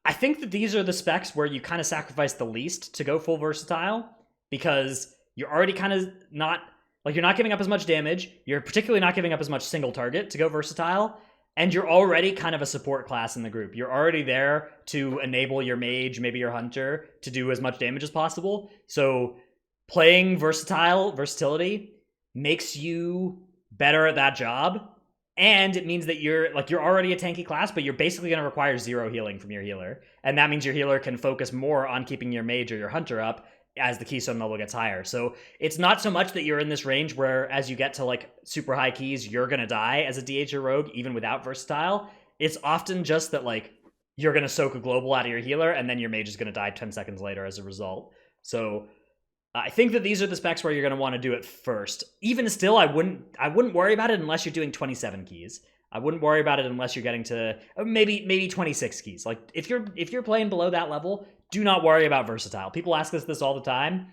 I think that these are the specs where you kind of sacrifice the least to go full versatile, because you're already kind of you're not giving up as much damage, you're particularly not giving up as much single target to go versatile, and you're already kind of a support class in the group. You're already there to enable your mage, maybe your hunter, to do as much damage as possible. So playing versatility makes you better at that job. And it means that you're already a tanky class, but you're basically going to require 0 healing from your healer. And that means your healer can focus more on keeping your mage or your hunter up as the keystone level gets higher. So it's not so much that you're in this range where as you get to like super high keys, you're going to die as a DH or rogue, even without versatile. It's often just that like you're going to soak a global out of your healer and then your mage is going to die 10 seconds later as a result. So I think that these are the specs where you're going to want to do it first. Even still, I wouldn't worry about it unless you're doing 27 keys. I wouldn't worry about it unless you're getting to maybe 26 keys. Like if you're playing below that level, do not worry about versatile. People ask us this all the time.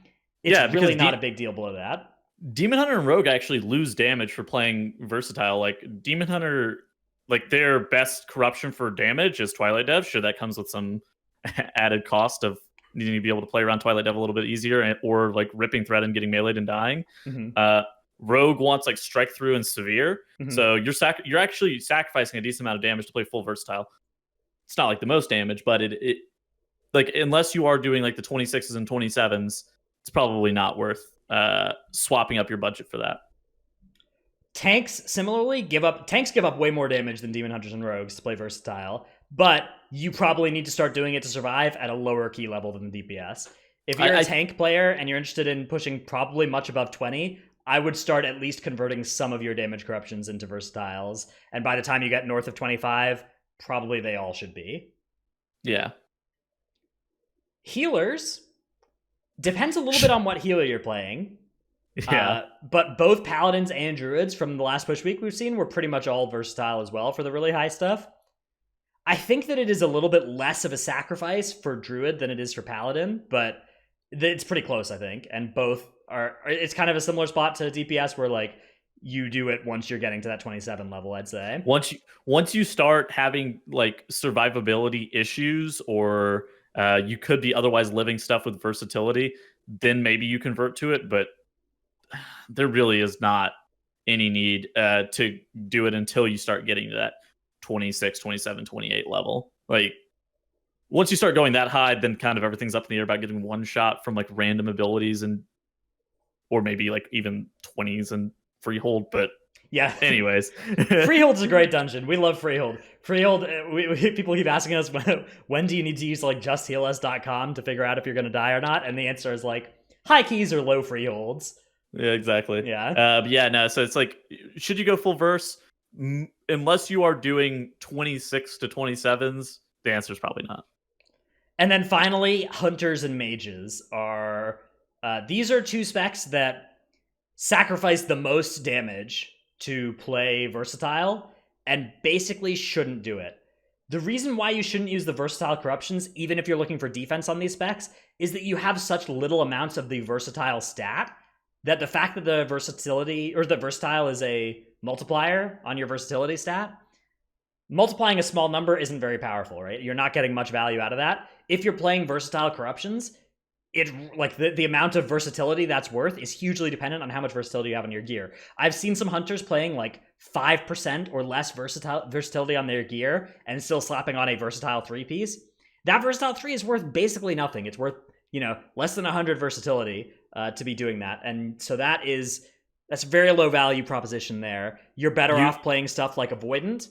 It's really not a big deal below that. Demon Hunter and Rogue actually lose damage for playing versatile. Like Demon Hunter, like their best corruption for damage is Twilight Dev. Sure, that comes with some added cost of needing to be able to play around Twilight Dev a little bit easier, or like ripping threat and getting meleeed and dying. Rogue wants like strike through and severe, so you're actually sacrificing a decent amount of damage to play full versatile. It's not like the most damage, but it like unless you are doing like the 26s and 27s, it's probably not worth swapping up your budget for that. Tanks similarly give up way more damage than Demon Hunters and Rogues to play versatile, but you probably need to start doing it to survive at a lower key level than the DPS. If you're a tank player and you're interested in pushing probably much above 20, I would start at least converting some of your damage corruptions into versatiles, and by the time you get north of 25, probably they all should be. Yeah. Healers depends a little bit on what healer you're playing. Yeah. But both paladins and druids from the last push week we've seen were pretty much all versatile as well for the really high stuff. I think that it is a little bit less of a sacrifice for druid than it is for paladin, but it's pretty close, I think. And both it's kind of a similar spot to DPS where like you do it once you're getting to that 27 level, I'd say. Once you start having like survivability issues, or you could be otherwise living stuff with versatility, then maybe you convert to it. But there really is not any need to do it until you start getting to that 26, 27, 28 level. Like once you start going that high, then kind of everything's up in the air about getting one shot from like random abilities, and or maybe like even 20s and freehold. But yeah, anyways, Freehold's a great dungeon. We love Freehold. Freehold, people keep asking us, when do you need to use like justhealuscom to figure out if you're going to die or not? And the answer is like high keys or low Freeholds. Yeah, exactly. Yeah. No. So it's like, should you go full verse? Unless you are doing 26 to 27s, the answer is probably not. And then finally, hunters and mages are these are two specs that sacrifice the most damage to play versatile and basically shouldn't do it. The reason why you shouldn't use the versatile corruptions, even if you're looking for defense on these specs, is that you have such little amounts of the versatile stat that the fact that the versatility or the versatile is a multiplier on your versatility stat, multiplying a small number isn't very powerful, right? You're not getting much value out of that. If you're playing versatile corruptions, it like the amount of versatility that's worth is hugely dependent on how much versatility you have on your gear. I've seen some hunters playing like 5% or less versatility on their gear and still slapping on a versatile 3-piece. That versatile 3 is worth basically nothing. It's worth, less than 100 versatility to be doing that. And so that's a very low value proposition there. You're better off playing stuff like Avoidant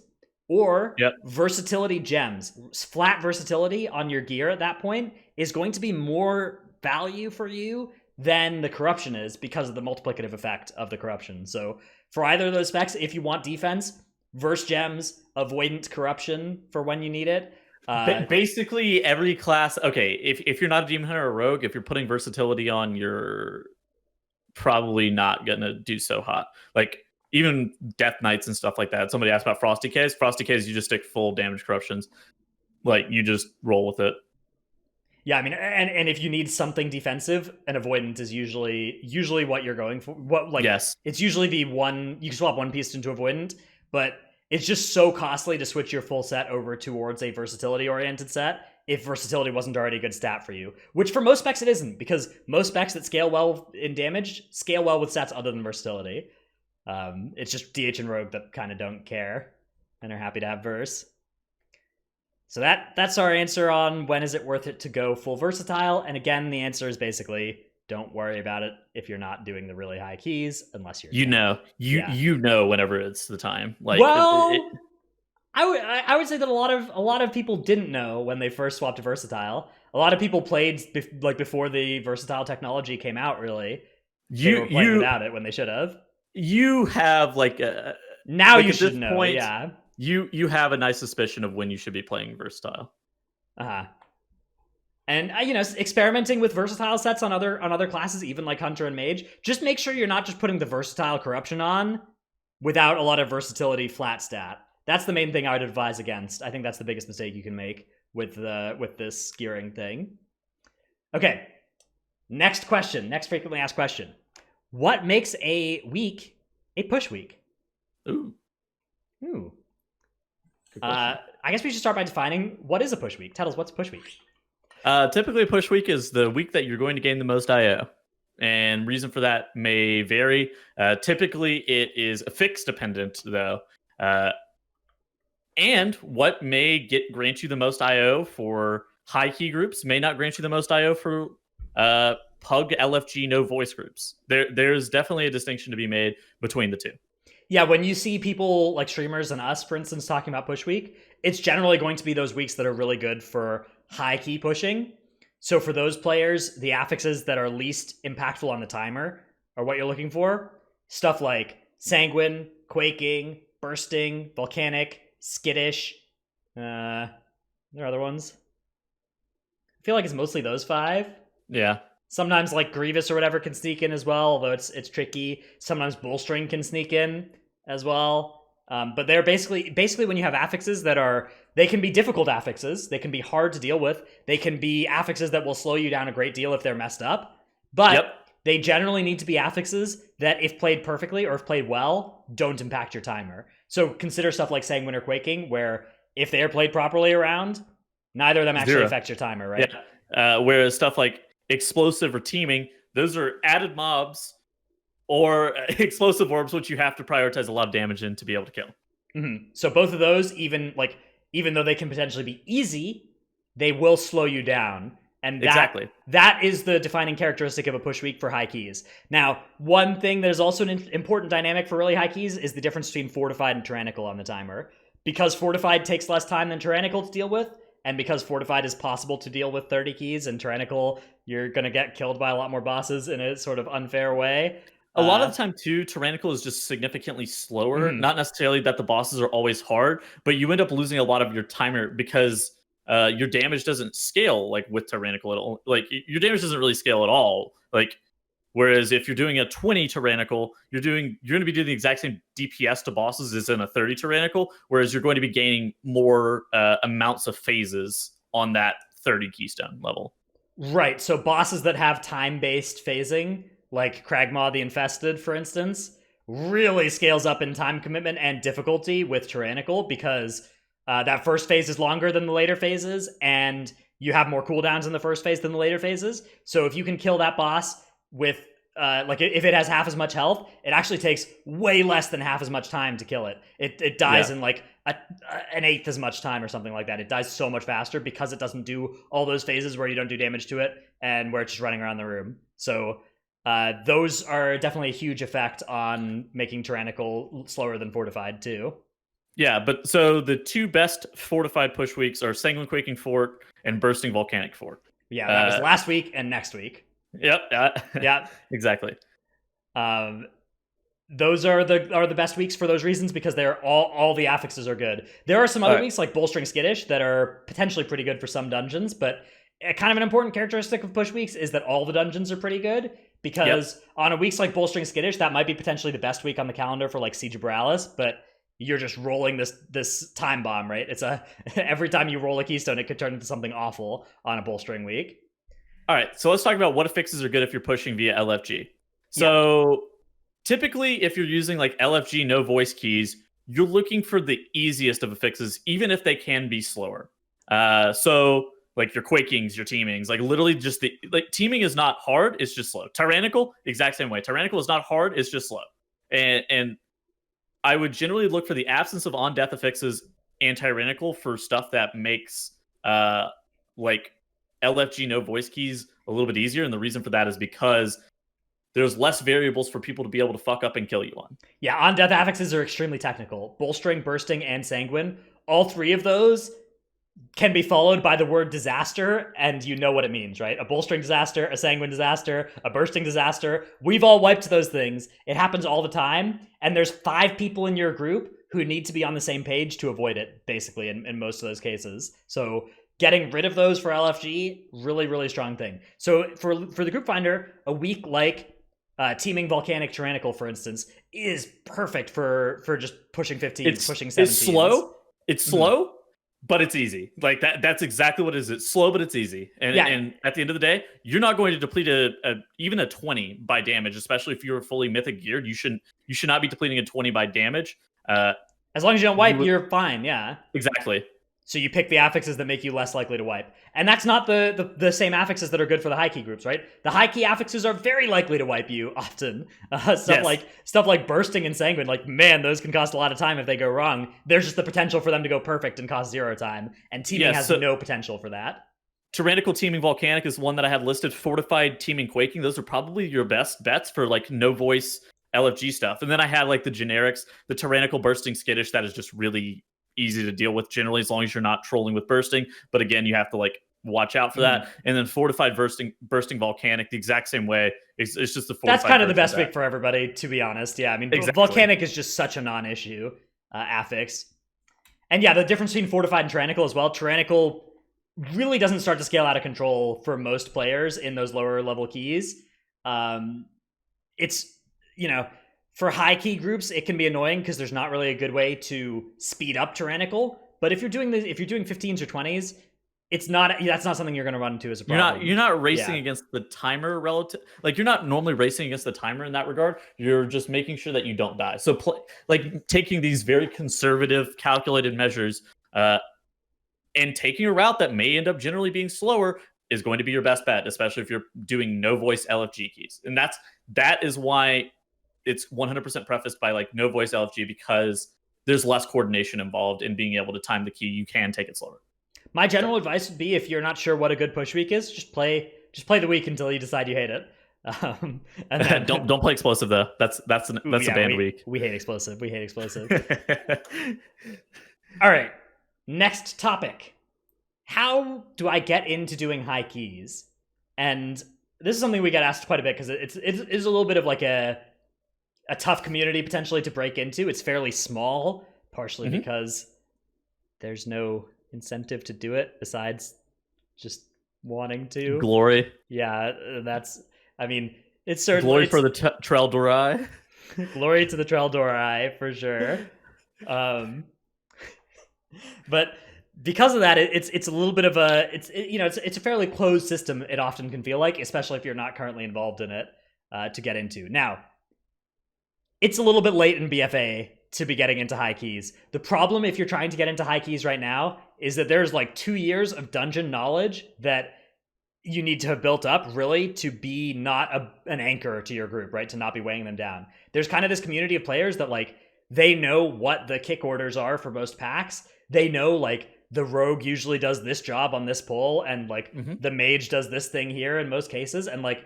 or versatility gems. Flat versatility on your gear at that point is going to be more value for you than the corruption is because of the multiplicative effect of the corruption. So for either of those specs, if you want defense, verse gems, Avoidant corruption for when you need it. Basically every class. Okay, if you're not a demon hunter or a rogue, if you're putting versatility on, you're probably not gonna do so hot. Like even Death Knights and stuff like that. Somebody asked about Frosty K's. Frosty K's, you just stick full damage corruptions. Like you just roll with it. Yeah, I mean, and if you need something defensive, an Avoidant is usually what you're going for. Yes, it's usually the one you can swap one piece into Avoidant, but it's just so costly to switch your full set over towards a versatility-oriented set if versatility wasn't already a good stat for you. Which for most specs it isn't, because most specs that scale well in damage scale well with stats other than versatility. It's just DH and Rogue that kind of don't care and are happy to have verse. So that's our answer on when is it worth it to go full versatile. And again, the answer is basically don't worry about it if you're not doing the really high keys, unless you're whenever it's the time. Like, I would say that a lot of people didn't know when they first swapped to versatile. A lot of people played before the versatile technology came out. Really, they were playing without it when they should have. You have now you should know. Point, yeah. You have a nice suspicion of when you should be playing versatile. And experimenting with versatile sets on other classes, even like Hunter and Mage. Just make sure you're not just putting the versatile corruption on without a lot of versatility flat stat. That's the main thing I would advise against. I think that's the biggest mistake you can make with this gearing thing. Okay. Next frequently asked question. What makes a week a push week? Ooh. I guess we should start by defining what is a push week. Tell us, what's a push week? Typically, a push week is the week that you're going to gain the most IO. And reason for that may vary. Typically, it is a fixed dependent, though. And what may grant you the most IO for high key groups may not grant you the most IO for Pug, LFG, no voice groups. There's definitely a distinction to be made between the two. Yeah, when you see people like streamers and us, for instance, talking about push week, it's generally going to be those weeks that are really good for high key pushing. So for those players, the affixes that are least impactful on the timer are what you're looking for. Stuff like Sanguine, Quaking, Bursting, Volcanic, Skittish. There are other ones. I feel like it's mostly those 5. Yeah. Sometimes like Grievous or whatever can sneak in as well, although it's tricky. Sometimes Bullstring can sneak in as well. But they're basically when you have affixes they can be difficult affixes. They can be hard to deal with. They can be affixes that will slow you down a great deal if they're messed up. But they generally need to be affixes that, if played perfectly or if played well, don't impact your timer. So consider stuff like Sanguine or Quaking, where if they are played properly around, neither of them actually affects your timer, right? Yeah. Whereas stuff like Explosive or Teaming, those are added mobs or explosive orbs, which you have to prioritize a lot of damage in to be able to kill. So both of those, even though they can potentially be easy, they will slow you down. And that is the defining characteristic of a push week for high keys. Now, one thing that is also an important dynamic for really high keys is the difference between Fortified and Tyrannical on the timer. Because Fortified takes less time than Tyrannical to deal with, and because Fortified is possible to deal with 30 keys, and Tyrannical, you're going to get killed by a lot more bosses in a sort of unfair way. A lot of the time, too, Tyrannical is just significantly slower. Not necessarily that the bosses are always hard, but you end up losing a lot of your timer because your damage doesn't scale like with Tyrannical at all. Like your damage doesn't really scale at all. Like whereas if you're doing a 20 Tyrannical, you're going to be doing the exact same DPS to bosses as in a 30 Tyrannical, whereas you're going to be gaining more amounts of phases on that 30 keystone level. Right. So bosses that have time-based phasing, like Kragmaw the Infested, for instance, really scales up in time commitment and difficulty with Tyrannical because that first phase is longer than the later phases, and you have more cooldowns in the first phase than the later phases. So if you can kill that boss with, if it has half as much health, it actually takes way less than half as much time to kill it. It dies in like an eighth as much time or something like that. It dies so much faster because it doesn't do all those phases where you don't do damage to it and where it's just running around the room. So those are definitely a huge effect on making Tyrannical slower than Fortified too. Yeah, but so the two best Fortified push weeks are Sanguine Quaking Fort and Bursting Volcanic Fort. Yeah, that was last week and next week. Yep. Yeah. Exactly. Those are the best weeks for those reasons because they're all the affixes are good. There are some other weeks like Bolstering Skittish that are potentially pretty good for some dungeons, but kind of an important characteristic of push weeks is that all the dungeons are pretty good because on a weeks like Bolstering Skittish, that might be potentially the best week on the calendar for like Siege of Borealis, but you're just rolling this time bomb, right? It's every time you roll a keystone, it could turn into something awful on a bolstering week. All right, so let's talk about what affixes are good if you're pushing via LFG. So typically, if you're using like LFG no voice keys, you're looking for the easiest of affixes, even if they can be slower. So like your Quakings, your Teamings, like literally just Teaming is not hard, it's just slow. Tyrannical, exact same way. Tyrannical is not hard, it's just slow. And I would generally look for the absence of on-death affixes and Tyrannical for stuff that makes like LFG no voice keys a little bit easier. And the reason for that is because there's less variables for people to be able to fuck up and kill you on. Yeah, on-death affixes are extremely technical. Bolstering, Bursting, and Sanguine. All three of those can be followed by the word disaster, and you know what it means, right? A bolstering disaster, a sanguine disaster, a bursting disaster. We've all wiped those things. It happens all the time, and there's 5 people in your group who need to be on the same page to avoid it, basically, in most of those cases. So getting rid of those for LFG, really, really strong thing. So for the group finder, a week like Teaming Volcanic Tyrannical, for instance, is perfect for just pushing 15s, pushing 17s. It's slow. It's slow. But it's easy. Like that's exactly what it is. It's slow, but it's easy. And at the end of the day, you're not going to deplete even a 20 by damage, especially if you're fully mythic geared. You should not be depleting a 20 by damage. As long as you don't wipe, you're fine. Yeah. Exactly. So you pick the affixes that make you less likely to wipe. And that's not the same affixes that are good for the high key groups, right? The high key affixes are very likely to wipe you often. Stuff like Bursting and Sanguine, like, man, those can cost a lot of time if they go wrong. There's just the potential for them to go perfect and cost 0 time. And Teaming has no potential for that. Tyrannical Teaming Volcanic is one that I have listed. Fortified Teaming Quaking, those are probably your best bets for like no voice LFG stuff. And then I had like the generics, the Tyrannical Bursting Skittish, that is just really easy to deal with generally as long as you're not trolling with Bursting. But again, you have to like watch out for that. And then Fortified Bursting Volcanic, the exact same way. It's just the Fortified. That's kind of the best pick for everybody, to be honest. Yeah, I mean, Volcanic is just such a non-issue affix. And yeah, the difference between Fortified and Tyrannical as well. Tyrannical really doesn't start to scale out of control for most players in those lower level keys. It's, for high key groups, it can be annoying because there's not really a good way to speed up Tyrannical. But if you're doing 15s or 20s, it's not that's not something you're going to run into as a problem. You're not racing Yeah. against the timer relative. Like you're not normally racing against the timer in that regard. You're just making sure that you don't die. So like taking these very conservative, calculated measures, and taking a route that may end up generally being slower is going to be your best bet, especially if you're doing no voice LFG keys. And that is why it's 100% prefaced by like no voice LFG, because there's less coordination involved in being able to time the key. You can take it slower. My general advice would be, if you're not sure what a good push week is, just play the week until you decide you hate it. And then don't play explosive though. That's a banned week. We hate explosive. We hate explosive. All right. Next topic. How do I get into doing high keys? And this is something we get asked quite a bit because it's a little bit of like a tough community potentially to break into. It's fairly small, partially because there's no incentive to do it besides just wanting to. Glory. Yeah, I mean, it's certainly glory for the Treldori. Glory to the Treldori for sure. But because of that, it's a little bit of it's a fairly closed system. It often can feel like, especially if you're not currently involved in it, to get into. Now, it's a little bit late in BFA to be getting into high keys. The problem, if you're trying to get into high keys right now, is that there's like 2 years of dungeon knowledge that you need to have built up, really, to be not an anchor to your group, right? To not be weighing them down. There's kind of this community of players that like, they know what the kick orders are for most packs. They know like the rogue usually does this job on this pull, and like the mage does this thing here in most cases. And like,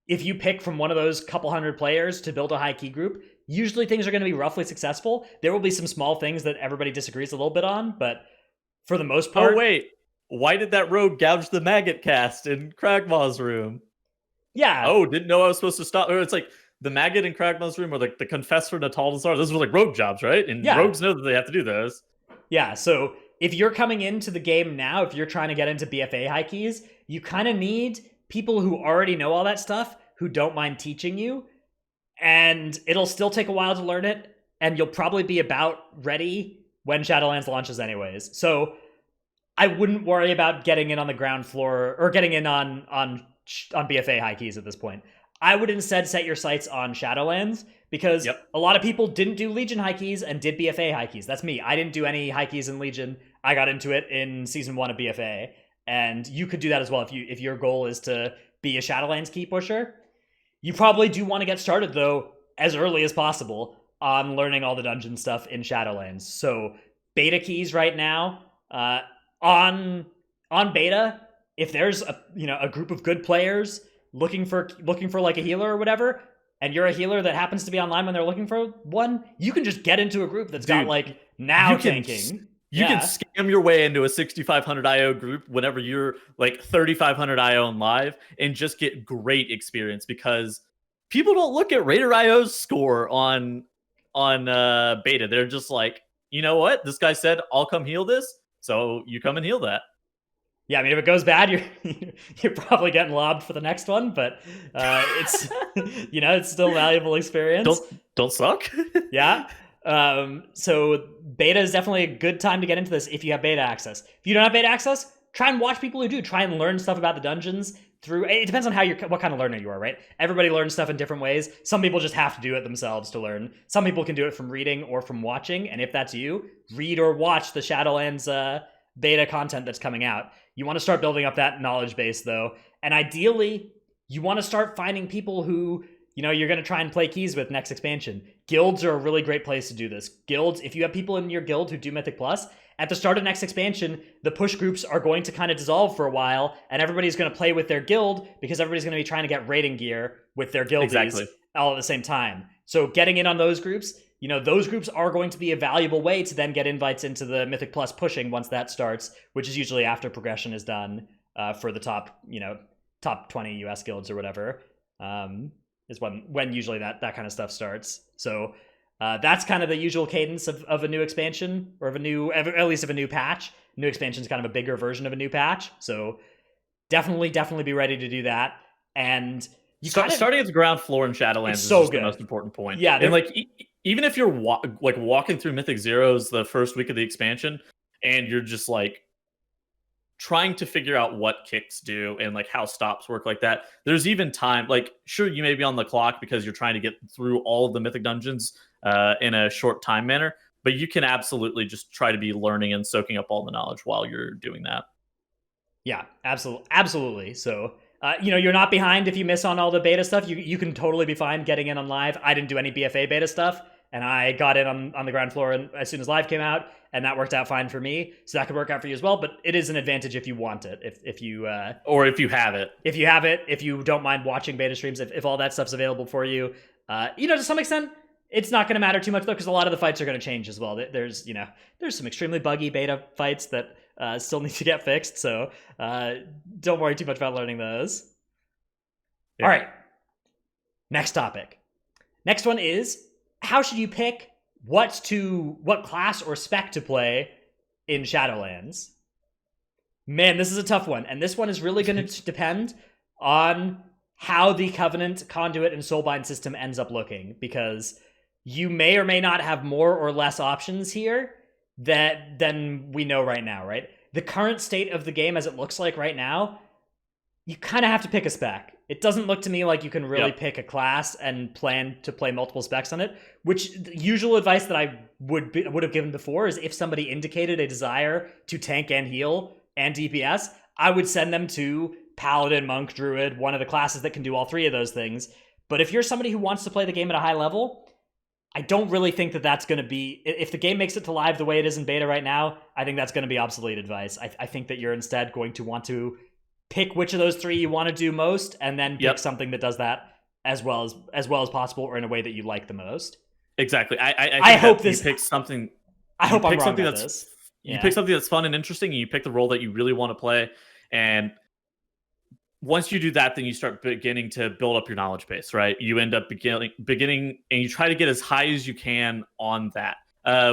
if you pick from one of those couple hundred players to build a high key group, usually things are going to be roughly successful. There will be some small things that everybody disagrees a little bit on, but for the most part... Oh, wait. Why did that rogue gouge the maggot cast in Kragmaw's room? Yeah. Oh, didn't know I was supposed to stop. Or it's like the maggot in Kragmaw's room, or like the confessor in Nataldazar. Those were like rogue jobs, right? And rogues know that they have to do those. Yeah, so if you're coming into the game now, if you're trying to get into BFA high keys, you kind of need people who already know all that stuff, who don't mind teaching you, and it'll still take a while to learn it, and you'll probably be about ready when Shadowlands launches anyways. So I wouldn't worry about getting in on the ground floor or getting in on BFA high keys at this point. I would instead set your sights on Shadowlands, because a lot of people didn't do Legion high keys and did BFA high keys. That's me. I didn't do any high keys in Legion. I got into it in Season 1 of BFA. And you could do that as well if your goal is to be a Shadowlands key pusher. You probably do want to get started, though, as early as possible on learning all the dungeon stuff in Shadowlands. So beta keys right now, on beta, if there's a group of good players looking for like a healer or whatever, and you're a healer that happens to be online when they're looking for one, you can just get into a group that's got like tanking. You can scam your way into a 6,500 IO group whenever you're like 3,500 IO and live, and just get great experience, because people don't look at Raider IO's score on beta. They're just like, you know what? This guy said, I'll come heal this. So you come and heal that. Yeah, I mean, if it goes bad, you're probably getting lobbed for the next one, but it's it's still valuable experience. Don't suck. Yeah. So beta is definitely a good time to get into this if you have beta access. If you don't have beta access, try and watch people who do. Try and learn stuff about the dungeons through. It depends on what kind of learner you are, right? Everybody learns stuff in different ways. Some people just have to do it themselves to learn. Some people can do it from reading or from watching. And if that's you, read or watch the Shadowlands beta content that's coming out. You want to start building up that knowledge base, though. And ideally, you want to start finding people who, you're going to try and play keys with next expansion. Guilds are a really great place to do this. Guilds, if you have people in your guild who do Mythic Plus, at the start of next expansion, the push groups are going to kind of dissolve for a while, and everybody's going to play with their guild, because everybody's going to be trying to get raiding gear with their guildies all at the same time. So getting in on those groups, those groups are going to be a valuable way to then get invites into the Mythic Plus pushing once that starts, which is usually after progression is done for the top 20 US guilds or whatever, is when usually that kind of stuff starts. So that's kind of the usual cadence of a new expansion, or at least of a new patch. New expansion is kind of a bigger version of a new patch. So definitely be ready to do that. And starting at the ground floor in Shadowlands is just the most important point. Yeah, and like even if you're walking through Mythic Zeros the first week of the expansion, and you're just like, trying to figure out what kicks do and like how stops work like that. There's even time, like sure you may be on the clock because you're trying to get through all of the mythic dungeons in a short time manner, but you can absolutely just try to be learning and soaking up all the knowledge while you're doing that. Yeah, absolutely. So, you're not behind if you miss on all the beta stuff. You can totally be fine getting in on live. I didn't do any BFA beta stuff, and I got in on the ground floor as soon as live came out, and that worked out fine for me. So that could work out for you as well. But it is an advantage if you want it. If you or if you have it, if you don't mind watching beta streams, if all that stuff's available for you, to some extent. It's not going to matter too much though, because a lot of the fights are going to change as well. There's some extremely buggy beta fights that still need to get fixed, so don't worry too much about learning those. Yeah. All right, next topic. Next one is, how should you pick what class or spec to play in Shadowlands? Man, this is a tough one, and this one is really going to depend on how the Covenant, Conduit, and Soulbind system ends up looking, because you may or may not have more or less options here than we know right now, right? The current state of the game as it looks like right now, you kind of have to pick a spec. It doesn't look to me like you can really pick a class and plan to play multiple specs on it, which the usual advice that I would have given before is if somebody indicated a desire to tank and heal and DPS, I would send them to Paladin, Monk, Druid, one of the classes that can do all three of those things. But if you're somebody who wants to play the game at a high level, I don't really think that that's going to be... If the game makes it to live the way it is in beta right now, I think that's going to be obsolete advice. I think that you're instead going to want to pick which of those three you want to do most, and then pick something that does that as well as possible, or in a way that you like the most. Exactly. I hope this... You pick something... I hope I'm wrong about this. You pick something that's fun and interesting, and you pick the role that you really want to play, and once you do that, then you start beginning to build up your knowledge base, right? You end up beginning, and you try to get as high as you can on that.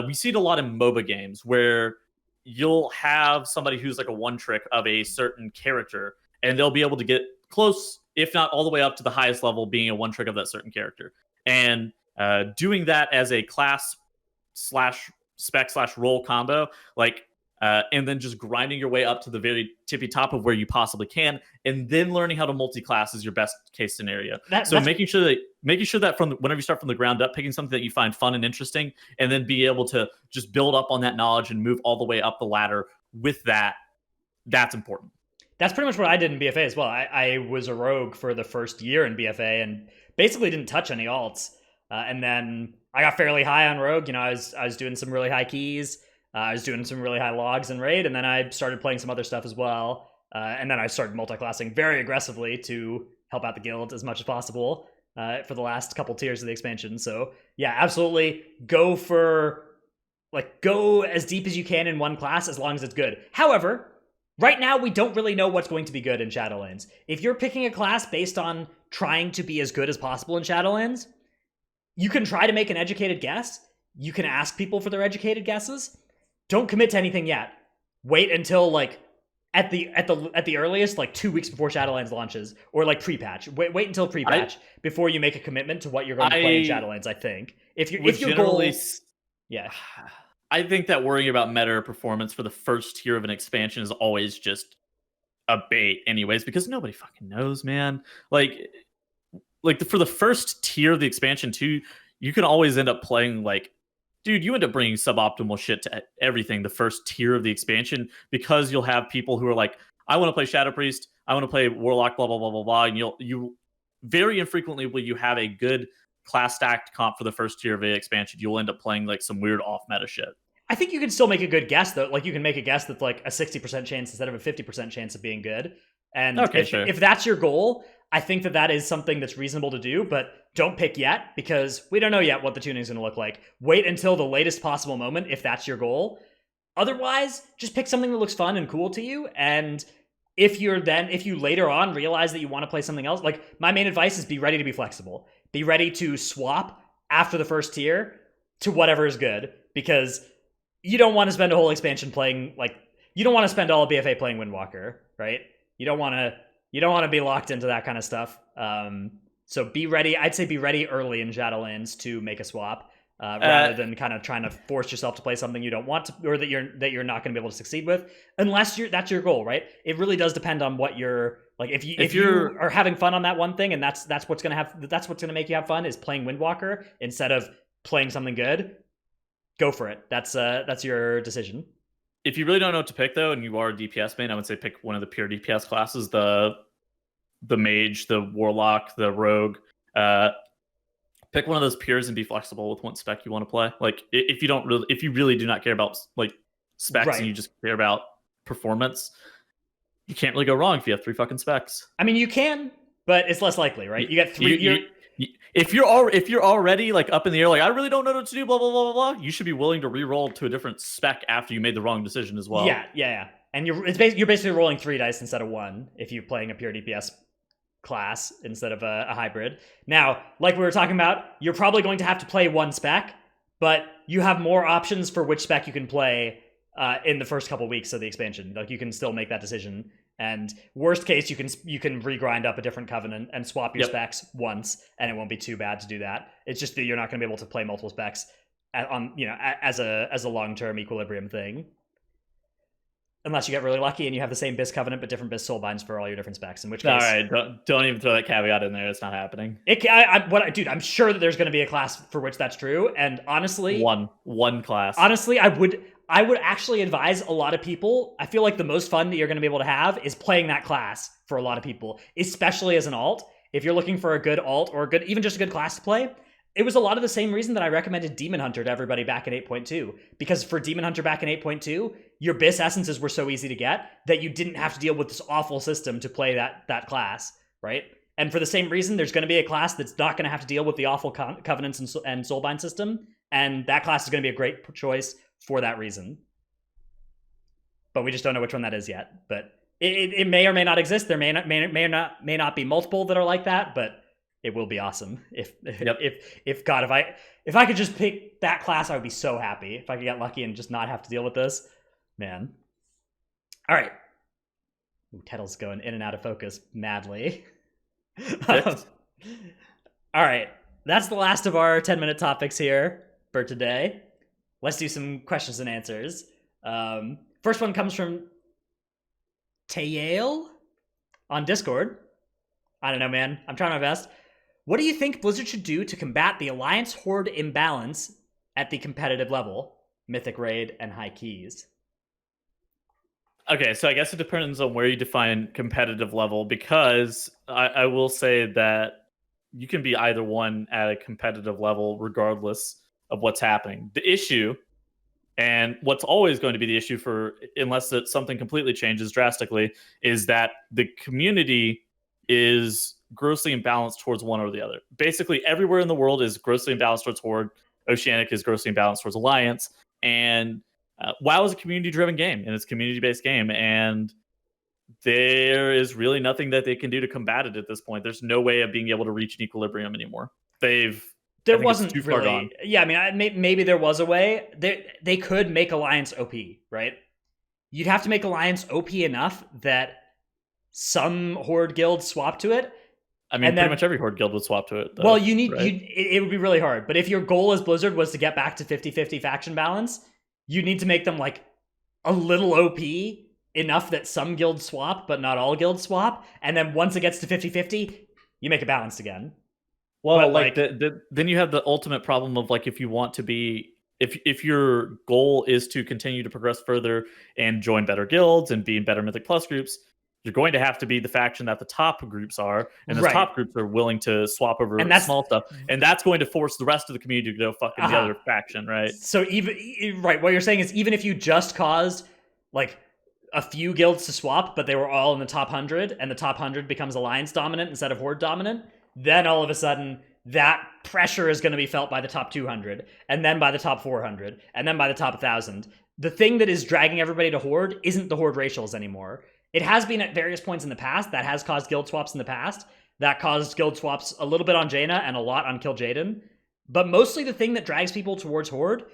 We see it a lot in MOBA games where you'll have somebody who's like a one trick of a certain character, and they'll be able to get close, if not all the way up to the highest level, being a one trick of that certain character. And doing that as a class / spec / role combo, and then just grinding your way up to the very tippy top of where you possibly can, and then learning how to multi-class is your best case scenario. Making sure that from whenever you start from the ground up, picking something that you find fun and interesting, and then be able to just build up on that knowledge and move all the way up the ladder with that. That's important. That's pretty much what I did in BFA as well. I was a rogue for the first year in BFA and basically didn't touch any alts. And then I got fairly high on rogue. I was doing some really high keys. I was doing some really high logs in raid, and then I started playing some other stuff as well. And then I started multi-classing very aggressively to help out the guild as much as possible for the last couple tiers of the expansion. So yeah, absolutely go as deep as you can in one class as long as it's good. However, right now we don't really know what's going to be good in Shadowlands. If you're picking a class based on trying to be as good as possible in Shadowlands, you can try to make an educated guess. You can ask people for their educated guesses. Don't commit to anything yet. Wait until at the earliest 2 weeks before Shadowlands launches, or pre-patch. Wait until pre-patch before you make a commitment to what you're going to play in Shadowlands. I think if your goal, I think that worrying about meta performance for the first tier of an expansion is always just a bait, anyways, because nobody fucking knows, man. For the first tier of the expansion too, you can always end up playing dude, you end up bringing suboptimal shit to everything the first tier of the expansion, because you'll have people who are like, I want to play Shadow Priest, I want to play Warlock, blah, blah, blah, blah, blah. And you very infrequently will you have a good class stacked comp for the first tier of the expansion. You'll end up playing some weird off meta shit. I think you can still make a good guess though. You can make a guess that's a 60% chance instead of a 50% chance of being good. And if that's your goal, I think that is something that's reasonable to do, but don't pick yet, because we don't know yet what the tuning is going to look like. Wait until the latest possible moment if that's your goal. Otherwise, just pick something that looks fun and cool to you. And if you later on realize that you want to play something else, my main advice is be ready to be flexible. Be ready to swap after the first tier to whatever is good, because you don't want to spend a whole expansion playing, you don't want to spend all of BFA playing Windwalker, right? You don't want to be locked into that kind of stuff. So be ready. I'd say be ready early in Shadowlands to make a swap. rather than kind of trying to force yourself to play something you don't want to, or that you're not going to be able to succeed with, unless that's your goal, right? It really does depend on what you're like. If you are having fun on that one thing, and that's what's gonna make you have fun, is playing Windwalker instead of playing something good. Go for it. That's your decision. If you really don't know what to pick, though, and you are a DPS main, I would say pick one of the pure DPS classes: the mage, the warlock, the rogue. Pick one of those pures and be flexible with what spec you want to play. Like, if you really do not care about like specs, right, and you just care about performance, you can't really go wrong if you have 3 fucking specs. I mean, you can, but it's less likely, right? You get 3. If you're already like up in the air, like I really don't know what to do, blah blah blah blah blah, you should be willing to re-roll to a different spec after you made the wrong decision as well. Yeah. And you're basically rolling 3 dice instead of 1 if you're playing a pure DPS class instead of a hybrid. Now, like we were talking about, you're probably going to have to play 1 spec, but you have more options for which spec you can play in the first couple weeks of the expansion. Like, you can still make that decision, and worst case, you can regrind up a different covenant and swap your specs once, and it won't be too bad to do that. It's just that you're not going to be able to play multiple specs as a long-term equilibrium thing. Unless you get really lucky and you have the same BIS Covenant but different BIS Soulbinds for all your different specs, in which case... All right, don't even throw that caveat in there. It's not happening. Dude, I'm sure that there's going to be a class for which that's true, and honestly... One class. Honestly, I would actually advise a lot of people... I feel like the most fun that you're going to be able to have is playing that class for a lot of people, especially as an alt. If you're looking for a good alt or even just a good class to play... It was a lot of the same reason that I recommended Demon Hunter to everybody back in 8.2. Because for Demon Hunter back in 8.2, your BIS essences were so easy to get that you didn't have to deal with this awful system to play that class, right? And for the same reason, there's going to be a class that's not going to have to deal with the awful covenants and soulbind system, and that class is going to be a great choice for that reason. But we just don't know which one that is yet. But it may or may not exist. There may not be multiple that are like that, but... It will be awesome if I could just pick that class, I would be so happy. If I could get lucky and just not have to deal with this, man. All right. Ooh, Kettle's going in and out of focus madly. All right, that's the last of our 10-minute topics here for today. Let's do some questions and answers. First one comes from Tayale on Discord. I don't know, man. I'm trying my best. What do you think Blizzard should do to combat the Alliance Horde imbalance at the competitive level? Mythic Raid and High Keys. Okay, so I guess it depends on where you define competitive level, because I will say that you can be either one at a competitive level regardless of what's happening. The issue, and what's always going to be the issue unless something completely changes drastically, is that the community is grossly imbalanced towards one or the other. Basically, everywhere in the world is grossly imbalanced towards Horde. Oceanic is grossly imbalanced towards Alliance. And WoW is a community-driven game, and it's a community-based game. And there is really nothing that they can do to combat it at this point. There's no way of being able to reach an equilibrium anymore. There wasn't too far gone. Yeah, I mean, maybe there was a way. They could make Alliance OP, right? You'd have to make Alliance OP enough that some Horde guilds swap to it. I mean, pretty much every Horde guild would swap to it, though, well, it would be really hard. But if your goal as Blizzard was to get back to 50-50 faction balance, you need to make them like a little OP enough that some guilds swap, but not all guilds swap. And then once it gets to 50-50, you make it balanced again. Well, then you have the ultimate problem of like, if you want to be, if your goal is to continue to progress further and join better guilds and be in better Mythic Plus groups, you're going to have to be the faction that the top groups are, and those top groups are willing to swap over small stuff, and that's going to force the rest of the community to go fucking the other faction, right? So what you're saying is, even if you just caused like a few guilds to swap, but they were all in the top 100, and the top 100 becomes Alliance dominant instead of Horde dominant, then all of a sudden that pressure is going to be felt by the top 200, and then by the top 400, and then by the top 1,000. The thing that is dragging everybody to Horde isn't the Horde racials anymore. It has been at various points in the past. That has caused guild swaps in the past. That caused guild swaps a little bit on Jaina and a lot on Kill Jaden. But mostly the thing that drags people towards Horde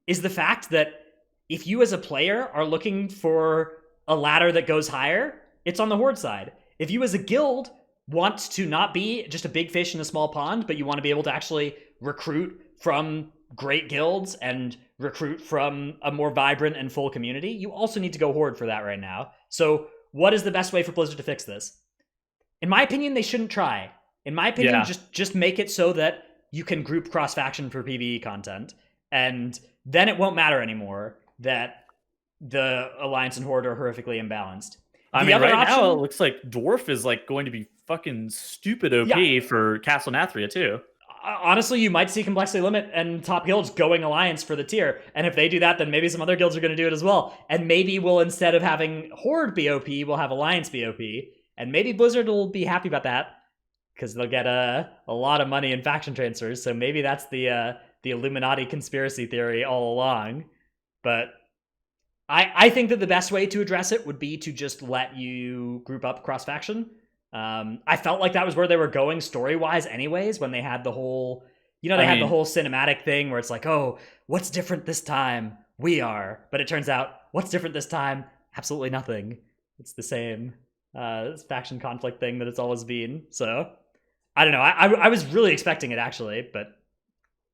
is the fact that if you as a player are looking for a ladder that goes higher, it's on the Horde side. If you as a guild want to not be just a big fish in a small pond, but you want to be able to actually recruit from great guilds and recruit from a more vibrant and full community, you also need to go Horde for that right now. So, what is the best way for Blizzard to fix this? In my opinion, they shouldn't try. In my opinion, Yeah. just make it so that you can group cross faction for PvE content, and then it won't matter anymore that the Alliance and Horde are horrifically imbalanced. I The mean, other right option, now it looks like Dwarf is like going to be fucking stupid OP Yeah. for Castle Nathria too. honestly, you might see Complexity Limit and top guilds going Alliance for the tier. And if they do that, then maybe some other guilds are going to do it as well. And maybe we'll, instead of having Horde BOP, we'll have Alliance BOP. And maybe Blizzard will be happy about that because they'll get a lot of money in faction transfers. So maybe that's the Illuminati conspiracy theory all along. But I think that the best way to address it would be to just let you group up cross faction. I felt like that was where they were going story wise, anyways, when they had the whole, the whole cinematic thing where it's like, oh, what's different this time? We are. But it turns out, what's different this time? Absolutely nothing. It's the same faction conflict thing that it's always been. So I don't know. I was really expecting it actually, but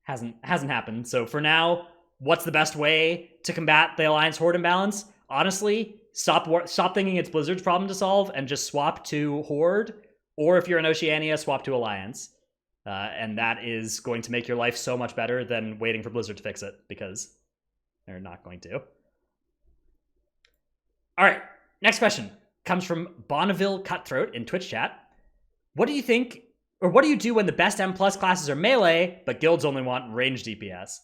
hasn't happened. So for now, what's the best way to combat the Alliance Horde imbalance? Honestly, stop thinking it's Blizzard's problem to solve and just swap to Horde, or if you're in Oceania, swap to Alliance. And that is going to make your life so much better than waiting for Blizzard to fix it, because they're not going to. All right, next question comes from Bonneville Cutthroat in Twitch chat. What do you think, or what do you do when the best M plus classes are melee, but guilds only want range DPS?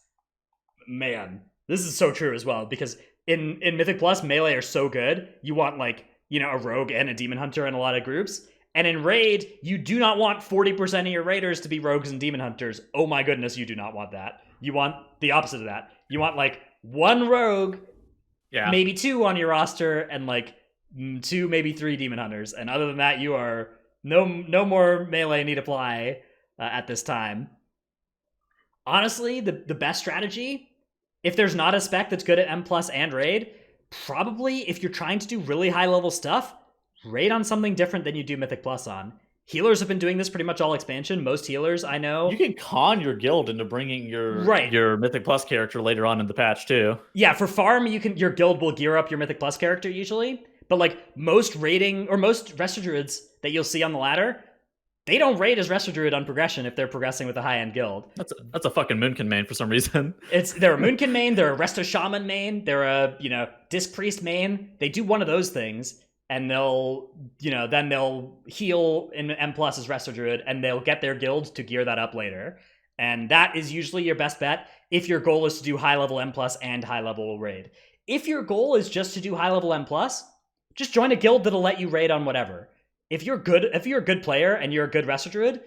Man, this is so true as well, because in Mythic Plus, melee are so good. You want a rogue and a demon hunter in a lot of groups. And in Raid, you do not want 40% of your raiders to be rogues and demon hunters. Oh my goodness, you do not want that. You want the opposite of that. You want one rogue, maybe two on your roster, and two, maybe three demon hunters. And other than that, you are no more melee need apply at this time. Honestly, the best strategy, if there's not a spec that's good at M plus and raid, probably if you're trying to do really high level stuff, raid on something different than you do Mythic Plus on. Healers have been doing this pretty much all expansion. Most healers I know. You can con your guild into bringing your Mythic Plus character later on in the patch too. Yeah, for farm, your guild will gear up your Mythic Plus character usually. But most raiding or most Resto Druids that you'll see on the ladder, they don't raid as Resto Druid on progression if they're progressing with a high-end guild. That's a fucking Moonkin main for some reason. They're a Moonkin main, they're a Resto Shaman main, they're a, Disc Priest main. They do one of those things, and they'll heal in M plus as Resto Druid, and they'll get their guild to gear that up later. And that is usually your best bet if your goal is to do high-level M plus and high-level raid. If your goal is just to do high-level M plus, just join a guild that'll let you raid on whatever. If you're a good player and you're a good Resto Druid,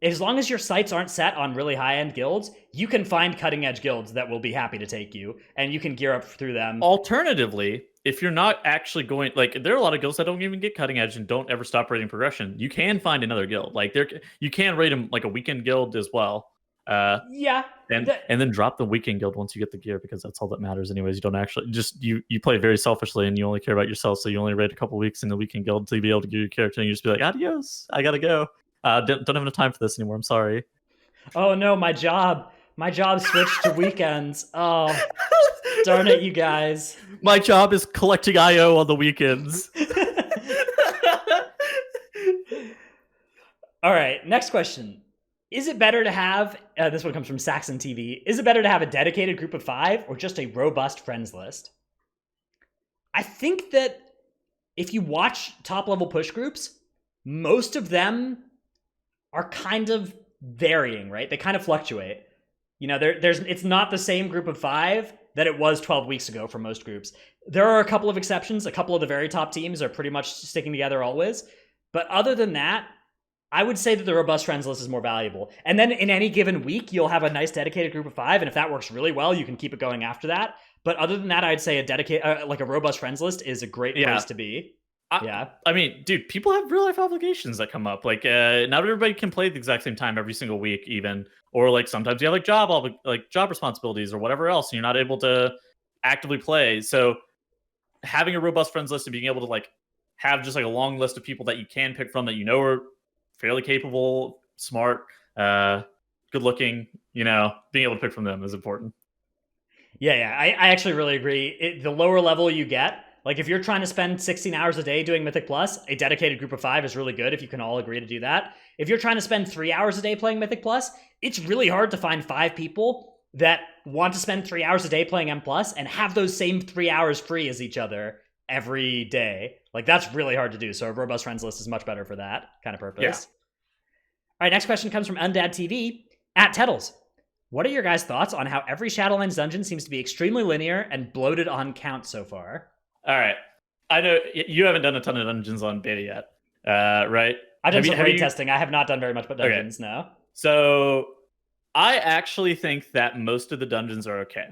as long as your sights aren't set on really high-end guilds, you can find cutting-edge guilds that will be happy to take you, and you can gear up through them. Alternatively, if you're not actually going, there are a lot of guilds that don't even get cutting edge and don't ever stop raiding progression. You can find another guild. You can raid them a weekend guild as well. Yeah. And then drop the weekend guild once you get the gear, because that's all that matters anyways. You don't actually you play very selfishly and you only care about yourself, so you only raid a couple weeks in the weekend guild to be able to get your character, and you just be like, adios, I gotta go. Don't have enough time for this anymore. I'm sorry. Oh no, my job switched to weekends. Oh, darn it, you guys. My job is collecting IO on the weekends. All right, next question. Is it better to have, this one comes from Saxon TV, is it better to have a dedicated group of 5 or just a robust friends list? I think that if you watch top-level push groups, most of them are kind of varying, right? They kind of fluctuate. It's not the same group of 5 that it was 12 weeks ago for most groups. There are a couple of exceptions. A couple of the very top teams are pretty much sticking together always. But other than that, I would say that the robust friends list is more valuable. And then in any given week, you'll have a nice dedicated group of 5. And if that works really well, you can keep it going after that. But other than that, I'd say a robust friends list is a great place to be. I mean, dude, people have real life obligations that come up. Not everybody can play at the exact same time every single week, even. Or sometimes you have job responsibilities or whatever else, and you're not able to actively play. So having a robust friends list and being able to have just a long list of people that you can pick from that are fairly capable, smart, good looking, being able to pick from them is important. Yeah, I actually really agree. The lower level you get, like if you're trying to spend 16 hours a day doing Mythic Plus, a dedicated group of 5 is really good if you can all agree to do that. If you're trying to spend 3 hours a day playing Mythic Plus, it's really hard to find 5 people that want to spend 3 hours a day playing M Plus and have those same 3 hours free as each other every day. Like that's really hard to do. So a robust friends list is much better for that kind of purpose. Yeah. All right, next question comes from Undad TV at Tettles. What are your guys' thoughts on how every Shadowlands dungeon seems to be extremely linear and bloated on count so far? All right. I know you haven't done a ton of dungeons on beta yet, right? I've done some raid testing. I have not done very much but dungeons, no. So I actually think that most of the dungeons are okay.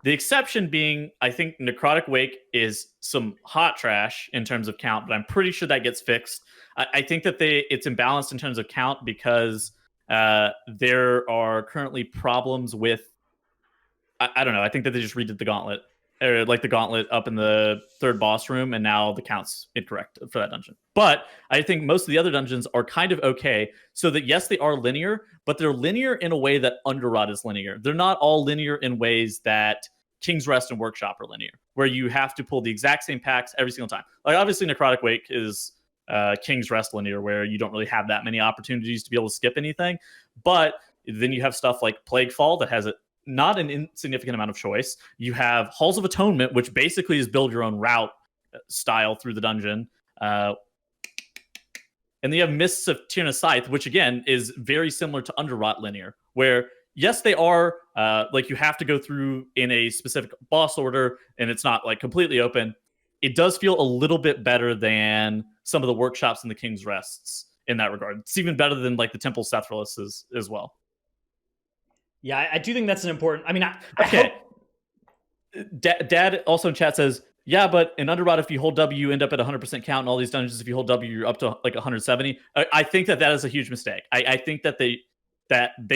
The exception being, I think Necrotic Wake is some hot trash in terms of count, but I'm pretty sure that gets fixed. I think that it's imbalanced in terms of count because there are currently problems with, I don't know, I think that they just redid the gauntlet, or like the gauntlet up in the third boss room, and now the count's incorrect for that dungeon. But I think most of the other dungeons are kind of okay, so that yes, they are linear, but they're linear in a way that Underrot is linear. They're not all linear in ways that King's Rest and Workshop are linear, where you have to pull the exact same packs every single time. Like obviously Necrotic Wake is King's Rest linear, where you don't really have that many opportunities to be able to skip anything. But then you have stuff like Plaguefall that has not an insignificant amount of choice. You have Halls of Atonement, which basically is build your own route style through the dungeon. And then you have Mists of Tierna Scythe, which again is very similar to Underrot linear, where yes, they are like you have to go through in a specific boss order, and it's not like completely open. It does feel a little bit better than some of the workshops in the King's Rests in that regard. It's even better than like the Temple Sethralists as well. Yeah, I do think that's an important. I mean, I hope... Dad also in chat says, yeah, but in Underrot, if you hold W, you end up at 100% count. In all these dungeons, if you hold W, you're up to like 170. I think that is a huge mistake. I think that they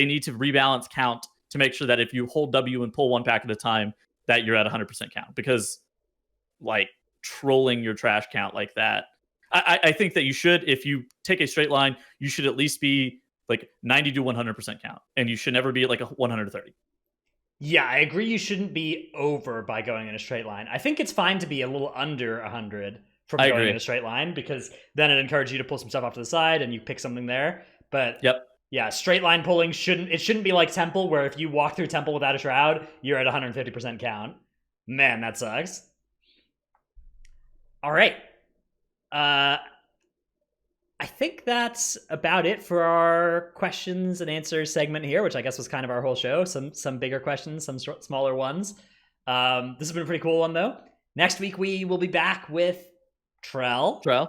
need to rebalance count to make sure that if you hold W and pull one pack at a time, that you're at 100% count. Because like trolling your trash count like that, I think that you should, if you take a straight line, you should at least be like 90 to 100% count, and you should never be at like a 130. Yeah, I agree. You shouldn't be over by going in a straight line. I think it's fine to be a little under 100 from going in a straight line, because then it encourages you to pull some stuff off to the side and you pick something there. But yeah, straight line pulling shouldn't be like Temple, where if you walk through Temple without a shroud, you're at 150% count. Man, that sucks. All right. I think that's about it for our questions and answers segment here, which I guess was kind of our whole show. Some bigger questions, some smaller ones. This has been a pretty cool one, though. Next week, we will be back with Trell.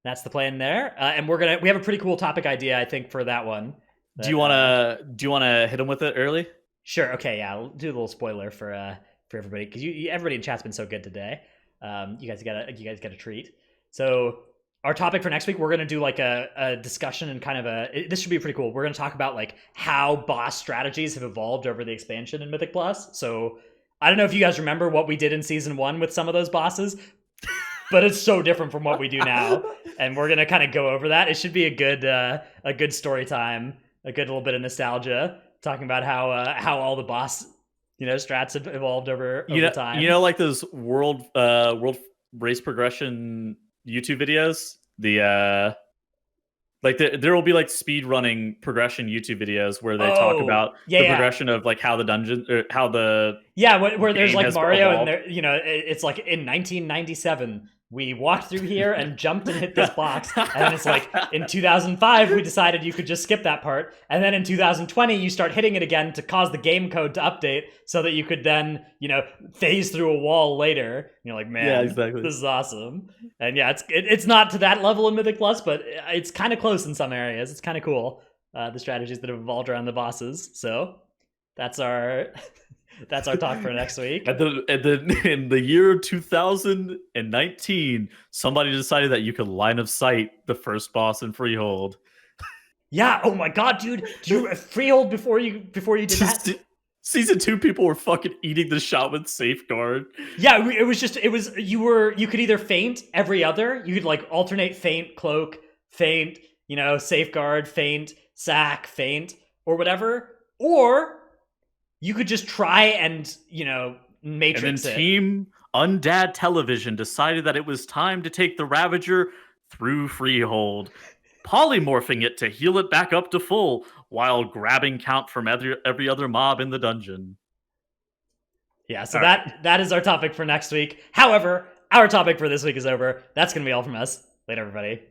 That's the plan there. And we have a pretty cool topic idea, I think, for that one. Do you want to hit them with it early? Sure. Okay. Yeah. I'll do a little spoiler for everybody, because everybody in chat's been so good today. You guys got a treat. So our topic for next week, we're going to do like a discussion and kind of this should be pretty cool. We're going to talk about like how boss strategies have evolved over the expansion in Mythic Plus. So I don't know if you guys remember what we did in season 1 with some of those bosses, but it's so different from what we do now. And we're going to kind of go over that. It should be a good story time, a good little bit of nostalgia, talking about how all the boss, strats have evolved over time. Like those world race progression YouTube videos, there will be like speed running progression YouTube videos where they talk about the progression of like how the dungeon, or how the where there's like Mario evolved. And there, it's like in 1997 we walked through here and jumped and hit this box, and then it's like in 2005 we decided you could just skip that part, and then in 2020 you start hitting it again to cause the game code to update so that you could then phase through a wall later. And you're like, man, exactly. This is awesome. And yeah, it's not to that level in Mythic Plus, but it's kind of close in some areas. It's kind of cool, the strategies that have evolved around the bosses. So that's our talk for next week. In the year 2019, somebody decided that you could line of sight the first boss in Freehold. Yeah. Oh my god, dude! Freehold before you did that. Season 2 people were fucking eating the shot with Safeguard. Yeah, you could either feint every other. You could like alternate feint, cloak, feint, Safeguard, feint, sack, feint, or whatever, or you could just try and And matrix then it. Team Undad Television decided that it was time to take the Ravager through Freehold, polymorphing it to heal it back up to full while grabbing count from every other mob in the dungeon. Yeah, so All that is our topic for next week. However, our topic for this week is over. That's gonna be all from us. Later, everybody.